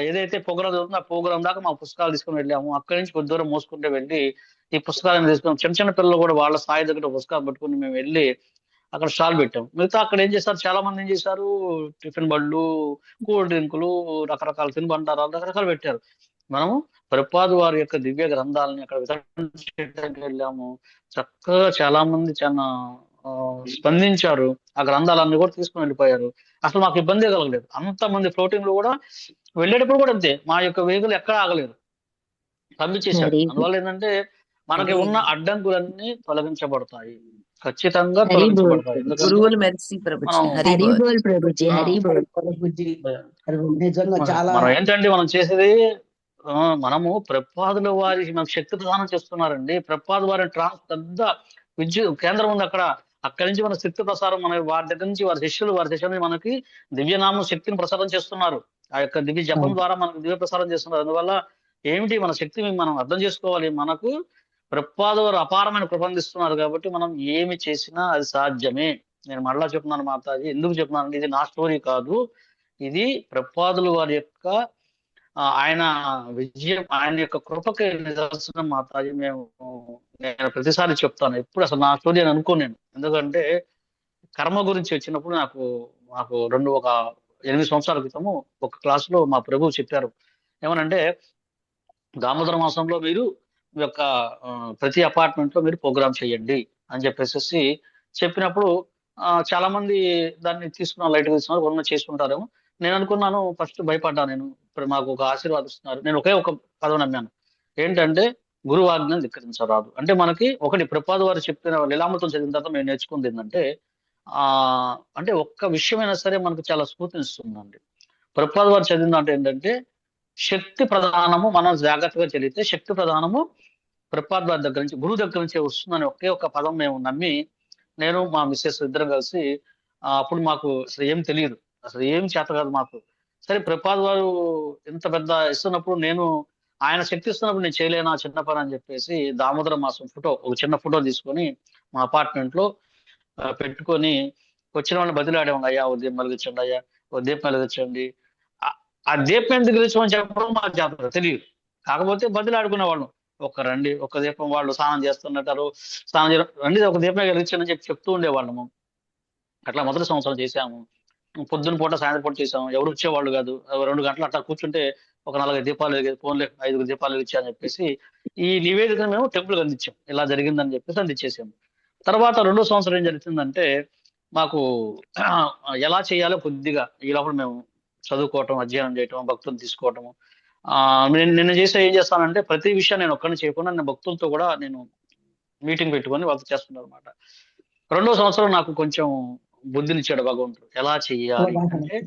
ఏదైతే ప్రోగ్రామ్ జరుగుతుందో ఆ ప్రోగ్రామ్ దాకా మా పుస్తకాలు తీసుకుని వెళ్ళాము. అక్కడి నుంచి కొద్ది దూరం మోసుకుంటే వెళ్ళి ఈ పుస్తకాలను తీసుకున్నాం. చిన్న చిన్న పిల్లలు కూడా వాళ్ళ స్థాయి దగ్గర పుస్తకాలు పట్టుకుని మేము వెళ్ళి అక్కడ స్టాల్ పెట్టాం. మిగతా అక్కడ ఏం చేస్తారు, చాలా మంది ఏం చేశారు, టిఫిన్ బళ్ళు, కూల్ డ్రింకులు, రకరకాల తినుబంటారాలు రకరకాలు పెట్టారు. మనము ప్రభుపాద్ వారి యొక్క దివ్య గ్రంథాలని అక్కడ వితరణ చేయడానికి వెళ్ళాము. చక్కగా చాలా మంది చాలా స్పందించారు, ఆ గ్రంథాలన్నీ కూడా తీసుకుని వెళ్ళిపోయారు. అసలు మాకు ఇబ్బంది కలగలేదు. అంతమంది ఫ్లోటింగ్ లో కూడా వెళ్ళేటప్పుడు కూడా అంతే, మా యొక్క వెహికల్ ఎక్కడ ఆగలేదు, పంపించేశాడు. అందువల్ల ఏంటంటే మనకి ఉన్న అడ్డంకులన్నీ తొలగించబడతాయి, ఖచ్చితంగా తొలగించబడతాయి. మనం ఏంటంటే మనం చేసేది, మనము ప్రభుపాదుల వారి మనకు శక్తి ప్రదానం చేస్తున్నారండి. ప్రభుపాదుల వారి పెద్ద విద్యుత్ కేంద్రం ఉంది అక్కడ. అక్కడి నుంచి మన శక్తి ప్రసారం, మన వారి దగ్గర నుంచి వారి శిష్యులు మనకి దివ్యనామ శక్తిని ప్రసారం చేస్తున్నారు. ఆ యొక్క దివ్య జపం ద్వారా మనకు దివ్య ప్రసారం చేస్తున్నారు. అందువల్ల ఏమిటి మన శక్తిని మనం అర్థం చేసుకోవాలి. మనకు ప్రభుపాద వారు అపారమైన కృప అందిస్తున్నారు కాబట్టి మనం ఏమి చేసినా అది సాధ్యమే. నేను మళ్ళా చెప్తున్నాను మాతాజీ, ఎందుకు చెప్తున్నాను, ఇది నా స్టోరీ కాదు, ఇది ప్రభుపాదుల వారి యొక్క ఆయన విజయం, ఆయన యొక్క కృపకి నిదర్శనం మాతాజీ. నేను ప్రతిసారి చెప్తాను, ఎప్పుడు అసలు నా స్టోరీ అని అనుకోను నేను. ఎందుకంటే కర్మ గురించి వచ్చినప్పుడు నాకు 8 సంవత్సరాల క్రితము ఒక క్లాసులో మా ప్రభువు చెప్పారు, ఏమనంటే దామోదర మాసంలో మీరు మీ యొక్క ప్రతి అపార్ట్మెంట్ లో మీరు ప్రోగ్రామ్ చేయండి అని చెప్పేసి చెప్పినప్పుడు చాలా మంది దాన్ని తీసుకున్న లైట్ తీసుకున్నారు, కొన్ని చేసుకుంటారేమో. నేను అనుకున్నాను, ఫస్ట్ భయపడ్డా నేను. ఇప్పుడు మాకు ఒక ఆశీర్వాదిస్తున్నారు. నేను ఒకే ఒక పదవి నమ్మాను, ఏంటంటే గురువు ఆజ్ఞను ధిక్కరించరాదు. అంటే మనకి ఒకటి ప్రభుపాద వారు చెప్పిన లీలామృతం చదివిన తర్వాత మేము నేర్చుకుంది ఏంటంటే అంటే ఒక్క విషయమైనా సరే మనకు చాలా స్ఫూర్తినిస్తుందండి. ప్రభుపాద వారు చదివిన అంటే ఏంటంటే శక్తి ప్రధానము మనం జాగ్రత్తగా చదివితే శక్తి ప్రధానము ప్రభుపాద వారి దగ్గర నుంచి, గురువు దగ్గర నుంచి వస్తుందని ఒకే ఒక పదం మేము నమ్మి, నేను మా మిస్సెస్ ఇద్దరం కలిసి అప్పుడు మాకు అసలు ఏం తెలియదు, అసలు ఏం చేత కాదు మాకు. సరే ప్రభుపాద వారు ఇంత పెద్ద ఇస్తున్నప్పుడు నేను ఆయన శక్తి ఇస్తున్నప్పుడు నేను చేయలేనా చిన్న పని అని చెప్పేసి దామోదర మాసం ఒక చిన్న ఫోటో తీసుకొని మా అపార్ట్మెంట్ లో పెట్టుకొని వచ్చిన వాళ్ళని బదిలాడేవాళ్ళు, అయ్యా ఓ దీపం వెలిగించండి, అయ్యా ఓ దీపం వెలిగించండి. ఆ దీపం ఎందుకు వెలిగించమని చెప్పడం మాకు జాతర తెలియదు, కాకపోతే బదిలాడుకునే వాళ్ళం. రండి ఒక దీపం, వాళ్ళు స్నానం చేస్తున్నట్టారు, స్నానం చేయడం రండి ఒక దీపం వెలిగించండి అని చెప్తూ ఉండేవాళ్ళము. అట్లా మొదటి సంవత్సరం చేశాము. పొద్దున్న పూట సాయంత్రం పూట చేసాము, ఎవరు వచ్చేవాళ్ళు కాదు. 2 గంటలు అట్లా కూర్చుంటే ఒక 4 దీపాలు ఫోన్లే 5 దీపాలు ఇచ్చాయని చెప్పేసి ఈ నివేదికను మేము టెంపుల్కి అందించాం, ఇలా జరిగిందని చెప్పేసి అందించేసాము. తర్వాత 2వ సంవత్సరం ఏం జరుగుతుందంటే మాకు ఎలా చేయాలో కొద్దిగా ఈ లోపల మేము చదువుకోవటం, అధ్యయనం చేయటం, భక్తులు తీసుకోవటము. నేను ఏం చేస్తానంటే ప్రతి విషయాన్ని నేను ఒక్కరిని చేయకుండా నేను భక్తులతో కూడా నేను మీటింగ్ పెట్టుకొని వాళ్ళతో చేస్తున్నాను అనమాట. 2వ సంవత్సరం నాకు కొంచెం బుద్ధినిచ్చాడు భగవంతుడు, ఎలా చెయ్యాలి అంటే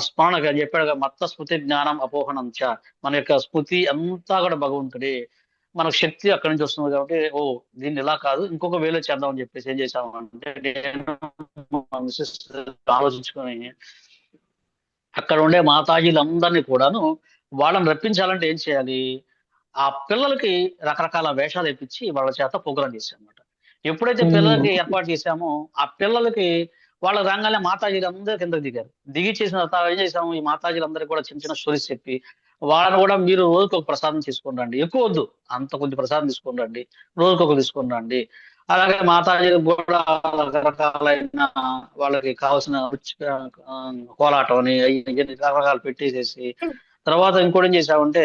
స్మరణ చెప్పాడు, మత్త స్మృతి జ్ఞానం అపోహనం చ, మన యొక్క స్మృతి అంతా కూడా భగవంతుడే, మనకు శక్తి అక్కడి నుంచి వస్తుంది కాబట్టి దీన్ని ఇలా కాదు ఇంకొక వేలో చేద్దాం అని చెప్పేసి ఏం చేశామంటే నేను ఆలోచించుకొని అక్కడ ఉండే మాతాజీలందరినీ కూడాను వాళ్ళని రప్పించాలంటే ఏం చేయాలి, ఆ పిల్లలకి రకరకాల వేషాలు వేయించి వాళ్ళ చేత ప్రోగ్రాం చేశాం అనమాట. ఎప్పుడైతే పిల్లలకి ఏర్పాటు చేశామో ఆ పిల్లలకి వాళ్ళ రంగాలే మాతాజీలు అందరూ కిందకి దిగారు. దిగి చేసిన తర్వాత ఏం చేసాము, ఈ మాతాజీలందరికీ కూడా చిన్న చిన్న స్టోరీస్ చెప్పి వాళ్ళని కూడా మీరు రోజుకి ఒక ప్రసాదం తీసుకొని రండి, ఎక్కువ వద్దు అంత కొద్ది ప్రసాదం తీసుకొని రండి, రోజుకి ఒక తీసుకొని రండి. అలాగే మాతాజీలు కూడా రకరకాలైన వాళ్ళకి కావాల్సిన కోలాటం అని రకరకాలు పెట్టేసేసి తర్వాత ఇంకోటి ఏం చేసామంటే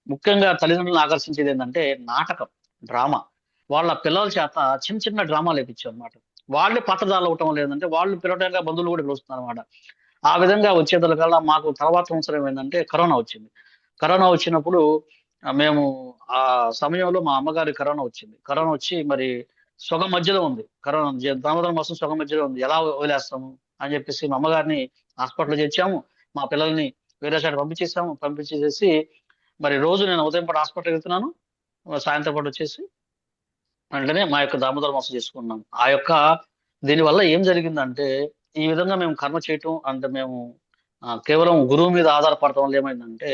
ముఖ్యంగా తల్లిదండ్రులను ఆకర్షించేది ఏంటంటే నాటకం, డ్రామా. వాళ్ళ పిల్లల చేత చిన్న చిన్న డ్రామాలు వేయించాం అనమాట. వాళ్ళే పట్టదాలు అవటం లేదంటే వాళ్ళు పిలవటంగా బంధువులు కూడా పిలుస్తున్నారు అనమాట. ఆ విధంగా వచ్చేదలకల్లా మాకు తర్వాత సంవత్సరం ఏంటంటే కరోనా వచ్చింది. కరోనా వచ్చినప్పుడు మేము ఆ సమయంలో మా అమ్మగారి కరోనా వచ్చింది. కరోనా వచ్చి మరి సొగ మధ్యలో ఉంది, కరోనా దామోదర మాసం సొగ మధ్యలో ఉంది, ఎలా వదిలేస్తాము అని చెప్పేసి మా అమ్మగారిని హాస్పిటల్ చేర్చాము, మా పిల్లల్ని వేరే సైడ్ పంపించేసేసి మరి రోజు నేను ఉదయం పాటు హాస్పిటల్ వెళ్తున్నాను, సాయంత్రం పాటు వచ్చేసి వెంటనే మా యొక్క దామోదర మాసం చేసుకున్నాం. ఆ యొక్క దీనివల్ల ఏం జరిగిందంటే ఈ విధంగా మేము కర్మ చేయటం అంటే మేము కేవలం గురువు మీద ఆధారపడటం వల్ల ఏమైందంటే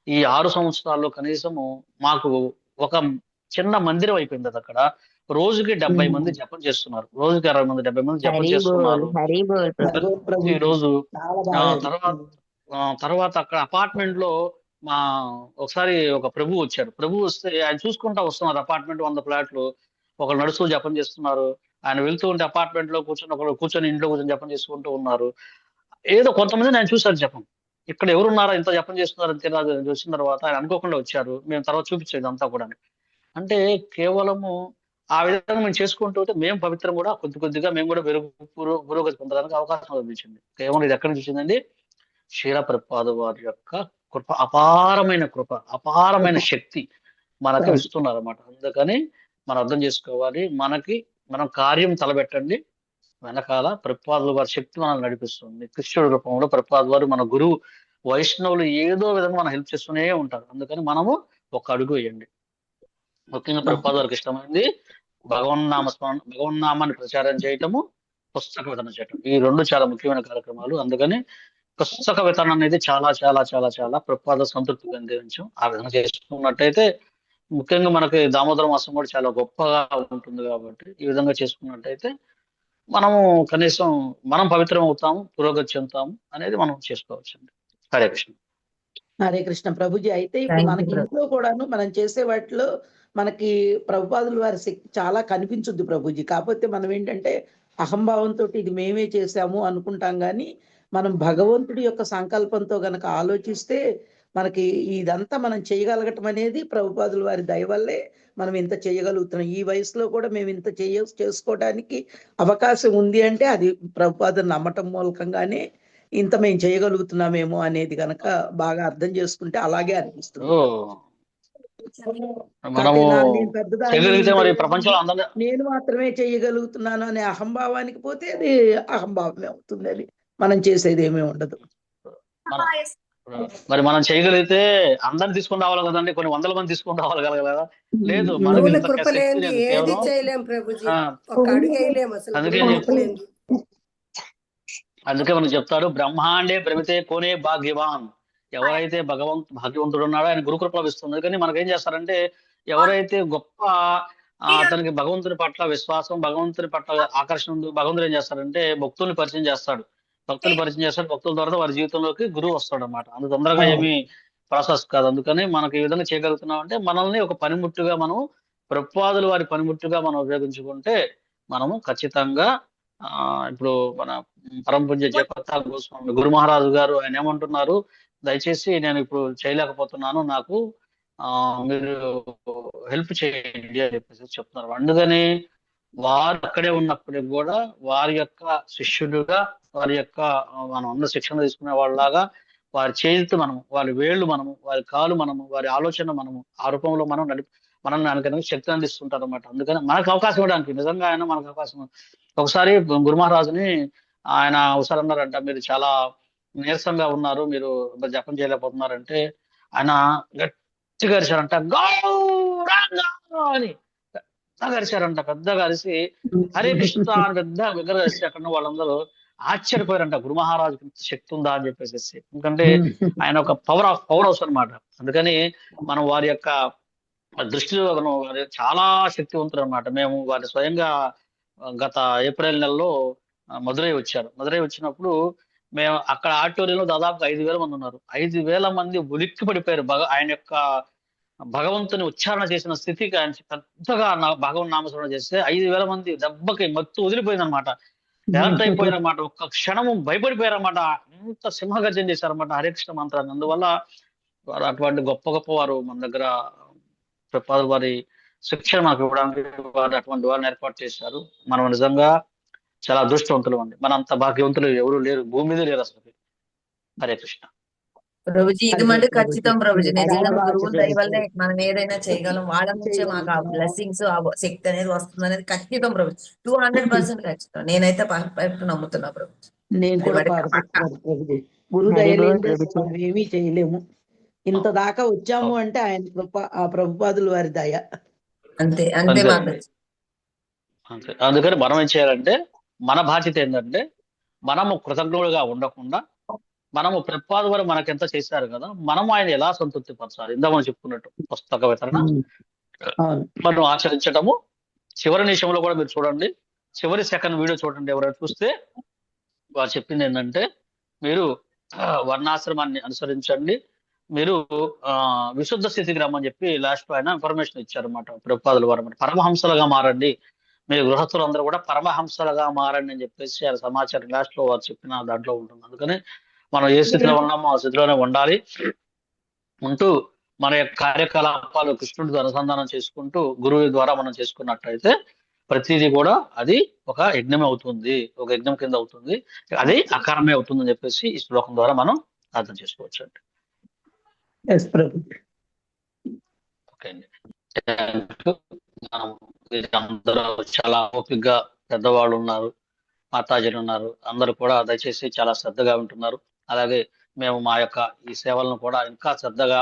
ఈ 6 సంవత్సరాల్లో కనీసము మాకు ఒక చిన్న మందిరం అయిపోయింది. అది అక్కడ రోజుకి 70 మంది జపం చేస్తున్నారు, రోజుకి 60 మంది 70 మంది జపం చేస్తున్నారు ఈ రోజు. తర్వాత అక్కడ అపార్ట్మెంట్ లో ఒకసారి ఒక ప్రభు వచ్చారు. ప్రభు వస్తే ఆయన చూసుకుంటా వస్తున్నారు, అపార్ట్మెంట్ 100 ఫ్లాట్లు, ఒకరు నడుస్తూ జపం చేస్తున్నారు. ఆయన వెళ్తూ ఉంటే అపార్ట్మెంట్ లో కూర్చొని ఇంట్లో కూర్చొని జపం చేసుకుంటూ ఉన్నారు. ఏదో కొంతమంది ఆయన చూశారు జపం, ఇక్కడ ఎవరున్నారా ఇంత జపం చేస్తున్నారు అని వచ్చిన తర్వాత ఆయన అనుకోకుండా వచ్చారు. మేము తర్వాత చూపించేది అంతా కూడా. అంటే కేవలము ఆ విధంగా మేము చేసుకుంటూ మేము పవిత్రం కూడా కొద్దిగా మేము కూడా పురోగతి పొందడానికి అవకాశం లభించింది. కేవలం ఇది ఎక్కడి నుంచి వచ్చిందండి, శ్రీల ప్రభుపాద వారి యొక్క కృప, అపారమైన కృప, అపారమైన శక్తి మనకు ఇస్తున్నారు అన్నమాట. అందుకని మనం అర్థం చేసుకోవాలి, మనం కార్యం తలబెట్టండి, వెనకాల ప్రభుపాదుల వారి శక్తి మనల్ని నడిపిస్తుంది. కృష్ణుడి రూపంలో ప్రభుపాద వారు మన గురువు, వైష్ణవులు ఏదో విధంగా మనం హెల్ప్ చేస్తూనే ఉంటారు. అందుకని మనము ఒక అడుగు వేయండి. ముఖ్యంగా ప్రభుపాద వారికి ఇష్టమైంది భగవన్నామాన్ని ప్రచారం చేయటము, పుస్తక వితరణ చేయటం. ఈ 2 చాలా ముఖ్యమైన కార్యక్రమాలు. అందుకని పుస్తక వితరణ అనేది చాలా చాలా చాలా చాలా ప్రభుపాద సంతృప్తి పొందించం. ఆ విధంగా చేసుకున్నట్టయితే ముఖ్యంగా మనకి దామోదర మాసం కూడా చాలా గొప్పగా ఉంటుంది కాబట్టి ఈ విధంగా చేసుకున్నట్టయితే మనము కనీసం మనం పవిత్రం అవుతాము, పురోగతి చెందుతాము అనేది మనం చేసుకోవచ్చు అండి. హరే కృష్ణ. హరే కృష్ణ ప్రభుజీ. అయితే ఇప్పుడు థ్యాంక్ యూ మనకి ప్రభు. ఇంట్లో కూడాను మనం చేసే వాటిలో మనకి ప్రభుపాదుల వారి శక్తి చాలా కనిపించుద్ది ప్రభుజీ. కాకపోతే మనం ఏంటంటే అహంభావంతో ఇది మేమే చేసాము అనుకుంటాం, కానీ మనం భగవంతుడి యొక్క సంకల్పంతో గనక ఆలోచిస్తే మనకి ఇదంతా మనం చేయగలగటం అనేది ప్రభుపాదుల వారి దయ వల్లే మనం ఇంత చేయగలుగుతున్నాం. ఈ వయసులో కూడా మేము ఇంత చేసుకోవడానికి అవకాశం ఉంది అంటే అది ప్రభుపాదుని నమ్మటం మూలకంగానే ఇంత మేము చేయగలుగుతున్నామేమో అనేది గనక బాగా అర్థం చేసుకుంటే అలాగే అనిపిస్తుంది. మనము నేను పెద్దదాన్ని, చేయగలిగితే మరి ప్రపంచంలో అందరూ నేను మాత్రమే చేయగలుగుతున్నాను అనే అహంభావానికి పోతే అది అహంభావమే అవుతుంది. అది మనం చేసేది ఏమీ ఉండదు. మరి మనం చేయగలిగితే అందరిని తీసుకుని రావాలి కదండి, కొన్ని వందల మంది తీసుకుని రావాలి కదా. లేదు, మనకి గురువుల ఇంత కృప శక్తి లేనిది లేదు ఏది కేవలం. చేయలేం ప్రభుజీ. ఒక అడుగు వేయలేం అసలు అందుకే గురువుల కృప లేనిది. అందుకే మనకు చెప్తాడు, బ్రహ్మాండే భ్రమితే కోనే భాగ్యవాన్. ఎవరైతే భాగ్యవంతుడు ఉన్నాడో ఆయన గురుకృప లభిస్తుంది. కానీ మనకేం చేస్తారంటే ఎవరైతే గొప్ప అతనికి భగవంతుని పట్ల విశ్వాసం, భగవంతుని పట్ల ఆకర్షణ ఉంది, భగవంతుడు ఏం చేస్తారంటే భక్తుల్ని పరిచయం చేస్తాడు. భక్తుల ద్వారా వారి జీవితంలోకి గురువు వస్తాడు అనమాట. అంత తొందరగా ఏమీ ప్రాసెస్ కాదు. అందుకని మనకి ఈ విధంగా చేయగలుగుతున్నాం అంటే మనల్ని ఒక పనిముట్టుగా మనం ప్రభుపాదుల వారి పనిముట్టుగా మనం ఉపయోగించుకుంటే మనము ఖచ్చితంగా ఇప్పుడు మన పరమ పూజ్య జయపత్తా గోస్వామి గురు మహారాజు గారు ఆయన ఏమంటున్నారు, దయచేసి నేను ఇప్పుడు చేయలేకపోతున్నాను, నాకు మీరు హెల్ప్ చేయండి అని చెప్పేసి చెప్తున్నారు. అందుకని వారు అక్కడే ఉన్నప్పటికి కూడా వారి యొక్క శిష్యులుగా, వారి యొక్క మనం అందరూ శిక్షణ తీసుకునే వాళ్ళలాగా వారి చేతి మనము, వారి వేళ్ళు మనము, వారి కాలు మనము, వారి ఆలోచన మనము, ఆ రూపంలో మనం మనల్ని ఆయనకన్నా శక్తి అందిస్తుంటారు అనమాట. అందుకని మనకు అవకాశం ఇవ్వడానికి నిజంగా ఆయన మనకు అవకాశం. ఒకసారి గురు మహారాజుని ఆయన ఒకసారి అన్నారంట, మీరు చాలా నీరసంగా ఉన్నారు, మీరు జపం చేయలేకపోతున్నారంటే ఆయన గట్టిగా అరిచారంట, గౌరంగా అని పెద్దగా అరిచారంట. పెద్దగా అరిసి హరే కృష్ణ అని పెద్ద విగ్రహం అరిచి అక్కడ వాళ్ళందరూ ఆశ్చర్యపోయారంట, గురు మహారాజుకి శక్తి ఉందా అని చెప్పేసి. ఎందుకంటే ఆయన ఒక పవర్ హౌస్ అనమాట. అందుకని మనం వారి యొక్క దృష్టిలో చాలా శక్తివంతులు అనమాట. మేము వారి స్వయంగా గత ఏప్రిల్ నెలలో మదురై వచ్చారు. మదురై వచ్చినప్పుడు మేము అక్కడ ఆడిటోరియంలో దాదాపు 5,000 మంది ఉన్నారు. 5,000 మంది ఉలిక్కి పడిపోయారు. ఆయన యొక్క భగవంతుని ఉచ్చారణ చేసిన స్థితికి ఆయన పెద్దగా భగవన్ నామస్మరణ చేస్తే 5,000 మంది దెబ్బకి మత్తు వదిలిపోయిందనమాట. ఎలర్ట్ అయిపోయారన్నమాట. ఒక్క క్షణము భయపడిపోయారన్నమాట. అంత సింహగర్జన చేశారన్నమాట హరే కృష్ణ మంత్రాన్ని. అందువల్ల వారు అటువంటి గొప్ప గొప్ప వారు మన దగ్గర ప్రభుపాదుల వారి శిక్షణ మనకు ఇవ్వడానికి వారు అటువంటి వారిని ఏర్పాటు చేశారు. మనం నిజంగా చాలా అదృష్టవంతులు అండి. మన అంత భాగ్యవంతులు ఎవరు లేరు, భూమి మీద లేరు అసలు. హరే కృష్ణ. ప్రభుజీ ఇది మళ్ళీ ఖచ్చితం ప్రభుజీ. నిజంగా గురువుల దయ వల్లే మనం ఏదైనా చేయగలం. వాళ్ళ నుంచే మాకు ఆ బ్లెస్సింగ్స్, ఆ శక్తి అనేది వస్తుంది అనేది ఖచ్చితం ప్రభుజీ. 200% ఖచ్చితం. నేనైతే పర్ఫెక్ట్ నమ్ముతున్నా ప్రభుజీ. నేను కూడా ప్రభుజీ. గురు దయ లేనిదే మనం ఏమీ చేయలేము. ఇంత దాకా వచ్చాము అంటే ఆయన కృప, ఆ ప్రభుపాదుల వారి దయ. అంతే అంతే మాకు. అంతే. అందుకని మనం ఏం చేయాలంటే మన బాధ్యత ఏంటంటే మనము కృతజ్ఞులుగా ఉండకుండా మనము ప్రభుపాదుల వారు మనకు ఎంత చేశారు కదా, మనం ఆయన ఎలా సంతృప్తి పరచాలి. ఇందా మనం చెప్పుకున్నట్టు పుస్తక వితరణ మనం ఆచరించటము. చివరి నిమిషంలో కూడా మీరు చూడండి, చివరి సెకండ్ వీడియో చూడండి. ఎవరైనా చూస్తే వారు చెప్పింది ఏంటంటే మీరు వర్ణాశ్రమాన్ని అనుసరించండి, మీరు విశుద్ధ స్థితికి రమ్మని చెప్పి లాస్ట్ లో ఆయన ఇన్ఫర్మేషన్ ఇచ్చారన్నమాట. ప్రభుపాదుల వారు పరమహంసలుగా మారండి, మీరు గృహస్థులందరూ కూడా పరమహంసలుగా మారండి అని చెప్పేసి ఆయన సమాచారం లాస్ట్ లో వారు చెప్పిన దాంట్లో ఉంటుంది. అందుకని మనం ఏ స్థితిలో ఉన్నామో ఆ స్థితిలోనే ఉండాలి. ఉంటూ మన యొక్క కార్యకలాపాలు కృష్ణుడితో అనుసంధానం చేసుకుంటూ గురువు ద్వారా మనం చేసుకున్నట్టయితే ప్రతిదీ కూడా అది ఒక యజ్ఞమే అవుతుంది, ఒక యజ్ఞం కింద అవుతుంది, అది అకారమే అవుతుంది అని చెప్పేసి ఈ శ్లోకం ద్వారా మనం అర్థం చేసుకోవచ్చు అండి. ఓకే అండి. అందరూ చాలా ఓపికగా పెద్దవాళ్ళు ఉన్నారు, మాతాజీలు ఉన్నారు, అందరూ కూడా దయచేసి చాలా శ్రద్ధగా ఉంటున్నారు. అలాగే మేము మా యొక్క ఈ సేవలను కూడా ఇంకా శ్రద్ధగా,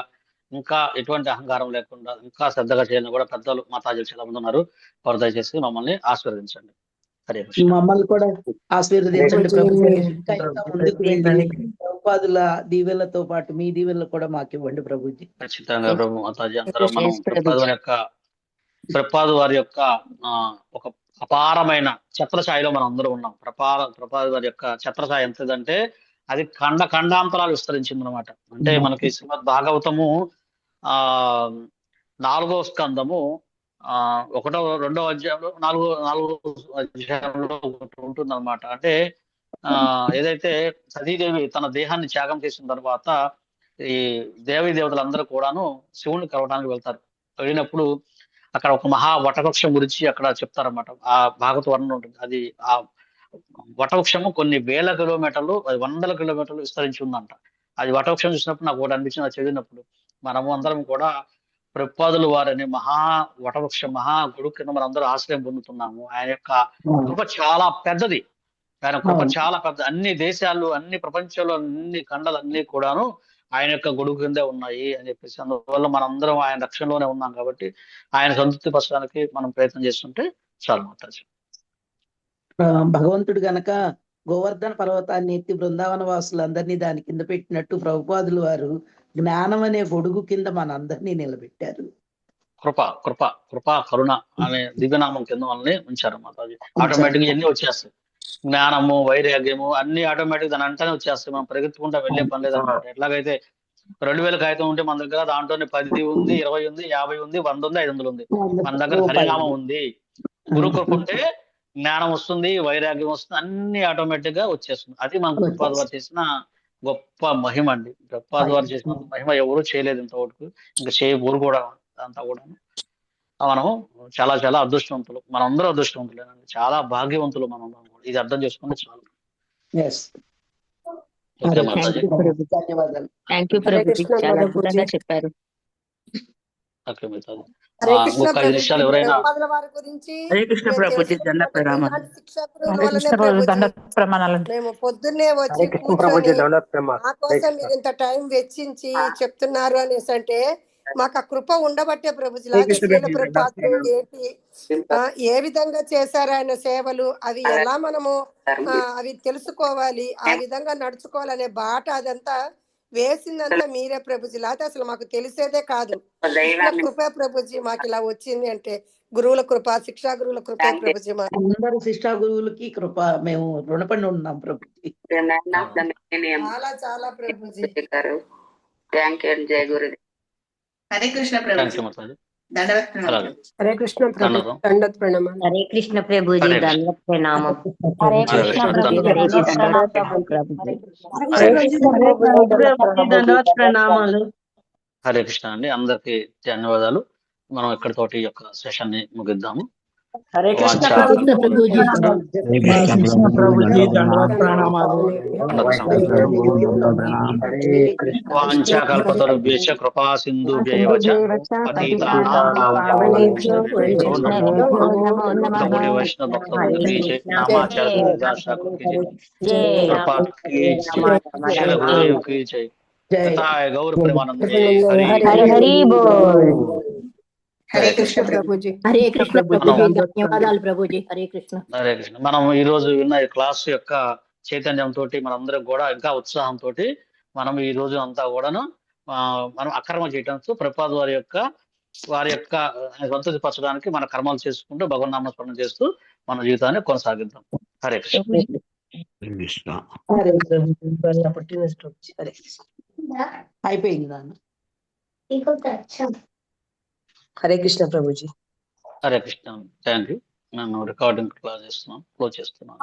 ఇంకా ఎటువంటి అహంకారం లేకుండా ఇంకా శ్రద్ధగా చేయాలని కూడా పెద్దలు మాతాజీలు చాలా మంది ఉన్నారు. వారు దయచేసి మమ్మల్ని ఆశీర్వదించండి. హరే కృష్ణ. మమ్మల్ని కూడా ఆశీర్వదించండి ప్రభుజీ. ఇంకా ముందుకు వెళ్ళి ప్రభుపాదుల దీవెనలతో పాటు మీ దీవెనలు కూడా మాకు ఇవ్వండి ప్రభుజీ. ఖచ్చితంగా ప్రభు మాతాజీ. అందరూ మనం ప్రభుపాదు వారి యొక్క ఒక అపారమైన ఛత్రఛాయలో మనం అందరూ ఉన్నాం. ప్రపాద్ వారి యొక్క ఛత్రఛాయ ఎంతదంటే అది ఖండాంతరాలు విస్తరించింది అనమాట. అంటే మనకి శ్రీమద్ భాగవతము ఆ 4వ స్కందము 1వ 2వ అధ్యాయంలో 4వ అధ్యాయంలో ఉంటుంది అనమాట. అంటే ఏదైతే సతీదేవి తన దేహాన్ని త్యాగం చేసిన తర్వాత ఈ దేవీ దేవతలందరూ కూడాను శివుని కలవడానికి వెళ్తారు. వెళ్ళినప్పుడు అక్కడ ఒక మహా వటవృక్షం గురించి అక్కడ చెప్తారన్నమాట. ఆ భాగవత వర్ణన ఉంటుంది. అది ఆ వటవృక్షము కొన్ని వేల కిలోమీటర్లు, అది వందల కిలోమీటర్లు విస్తరించి ఉందంట. అది వటవృక్షం చూసినప్పుడు నాకు ఒకటి అనిపించింది, అది చదివినప్పుడు మనము అందరం కూడా ప్రభుపాదుల వారిని మహా వటవృక్షం మహా గుడు కింద మనం అందరూ ఆశ్రయం పొందుతున్నాము. ఆయన యొక్క కృప చాలా పెద్దది. ఆయన కృప చాలా పెద్ద. అన్ని దేశాలు, అన్ని ప్రపంచంలో అన్ని ఖండాలు అన్ని కూడాను ఆయన యొక్క గొడుగు కిందే ఉన్నాయి అని చెప్పేసి, అందువల్ల మనందరం ఆయన రక్షణలోనే ఉన్నాం కాబట్టి ఆయన సంతృప్తి పరచడానికి మనం ప్రయత్నం చేస్తుంటే చాలు మాతాజీ. భగవంతుడు గనక గోవర్ధన పర్వతాన్ని ఎత్తి బృందావన వాసులందరినీ దాని కింద పెట్టినట్టు ప్రభుపాదులు వారు జ్ఞానం అనే గొడుగు కింద మనందరినీ నిలబెట్టారు. కృప కృప కృప కరుణ అనే దివ్యనామం కింద మనల్ని ఉంచారు మాతాజీ. ఆటోమేటిక్ గా అన్ని వచ్చేస్తాయి. జ్ఞానము, వైరాగ్యము అన్ని ఆటోమేటిక్ దాని అంటనే వచ్చేస్తాయి. మనం పరిగెత్తుకుంటా వెళ్ళే పని లేదన్నమాట. ఎట్లాగైతే 2000 కాగితం ఉంటే మన దగ్గర దాంట్లోనే 10 ఉంది, 20 ఉంది, 50 ఉంది, 100 ఉంది, 500 ఉంది. మన దగ్గర హరినామం ఉంది. గురు కృప ఉంటే జ్ఞానం వస్తుంది, వైరాగ్యం వస్తుంది, అన్ని ఆటోమేటిక్ గా వచ్చేస్తుంది. అది మన ప్రభుపాద వారు చేసిన గొప్ప మహిమ అండి. ప్రభుపాద వారు చేసిన మహిమ ఎవరు చేయలేదు ఇంతవరకు, ఇంకా చేయబోరు కూడా. అంతా కూడా మనము చాలా చాలా అదృష్టవంతులు. మనందరూ అదృష్టవంతులేనండి. చాలా భాగ్యవంతులు మనం. ఇది అర్థం చేసుకుంటే చాలు. ధన్యవాదాలు. చెప్పారు. హరే కృష్ణ ఒక 5 నిమిషాలు ఎవరైనా ప్రభుపాదుల వారి గురించి హరే కృష్ణ ప్రభుజీ దండ ప్రమాణాలు. మేము పొద్దున్నే వచ్చి కూర్చొని మా కోసం మీరు ఇంత టైం వెచ్చించి చెప్తున్నారు అనేసి అంటే మాకు ఆ కృప ఉండబట్టే ప్రభుజీ. లాగా శ్రీల ప్రభుపాదులు ఏంటి ఏ విధంగా చేశారు ఆయన సేవలు, అవి ఎలా మనము అవి తెలుసుకోవాలి, ఆ విధంగా నడుచుకోవాలనే బాట అదంతా వేసిందంతా మీరే ప్రభుజీ. లేకపోతే అసలు మాకు తెలిసేదే కాదు. కృప ప్రభుజీ మాకు ఇలా వచ్చింది అంటే గురువుల కృప, శిక్షా గురువుల కృప ప్రభుజీ. అందరూ శిక్షా గురువులకి కృప మేము రుణపడి ఉన్నాం ప్రభుజీ. చాలా చాలా ప్రభుజీ. Thank you. జయ గురుదేవ్. హరే కృష్ణ ప్రభుజీ. హరే కృష్ణ ప్రభు దండత్ ప్రణామాలు. హరే కృష్ణ ప్రభుజీ దండత్ ప్రణామం. హరే కృష్ణ ప్రభుజీ దండవత్ ప్రణామాలు. హరే కృష్ణ అండి. అందరికి ధన్యవాదాలు. మనం ఇక్కడితోటి ఈ యొక్క సెషన్ ని ముగిద్దాము. హరే కృష్ణ వాంఛాకల్పతరుభ్యశ్చ కృపా సింధుభ్యైవ చ పతితానాం పావనేభ్యో గౌరీ వైష్ణవ భక్తవృందకి జై. నామాచార్య దాసకి జై. కృపా की जय, गुरुदेव की जय. तथाय गौर प्रेमानंद जय. हरि హరి బోల్. హరే కృష్ణ ప్రభుజీ. హరే కృష్ణ ప్రభుజీ. ధన్యవాదాలు ప్రభుజీ. హరే కృష్ణ. హరే కృష్ణ. మనం ఈ రోజు విన్న ఈ క్లాస్ యొక్క చైతన్యంతో మనందరం కూడా ఇంకా ఉత్సాహంతో మనం ఈ రోజు అంతా కూడాను మనం అకర్మ చేయడంతో ప్రభుపాద వారి యొక్క సంతృప్తి పరచడానికి మన కర్మలు చేసుకుంటూ భగవన్నామ స్మరణ చేస్తూ మన జీవితాన్ని కొనసాగిద్దాం. హరే కృష్ణ. అయిపోయింది నాన్న. హరే కృష్ణ ప్రభుజీ. హరే కృష్ణ. Thank you. నేను రికార్డింగ్ క్లాస్ క్లోజ్ చేస్తున్నాను.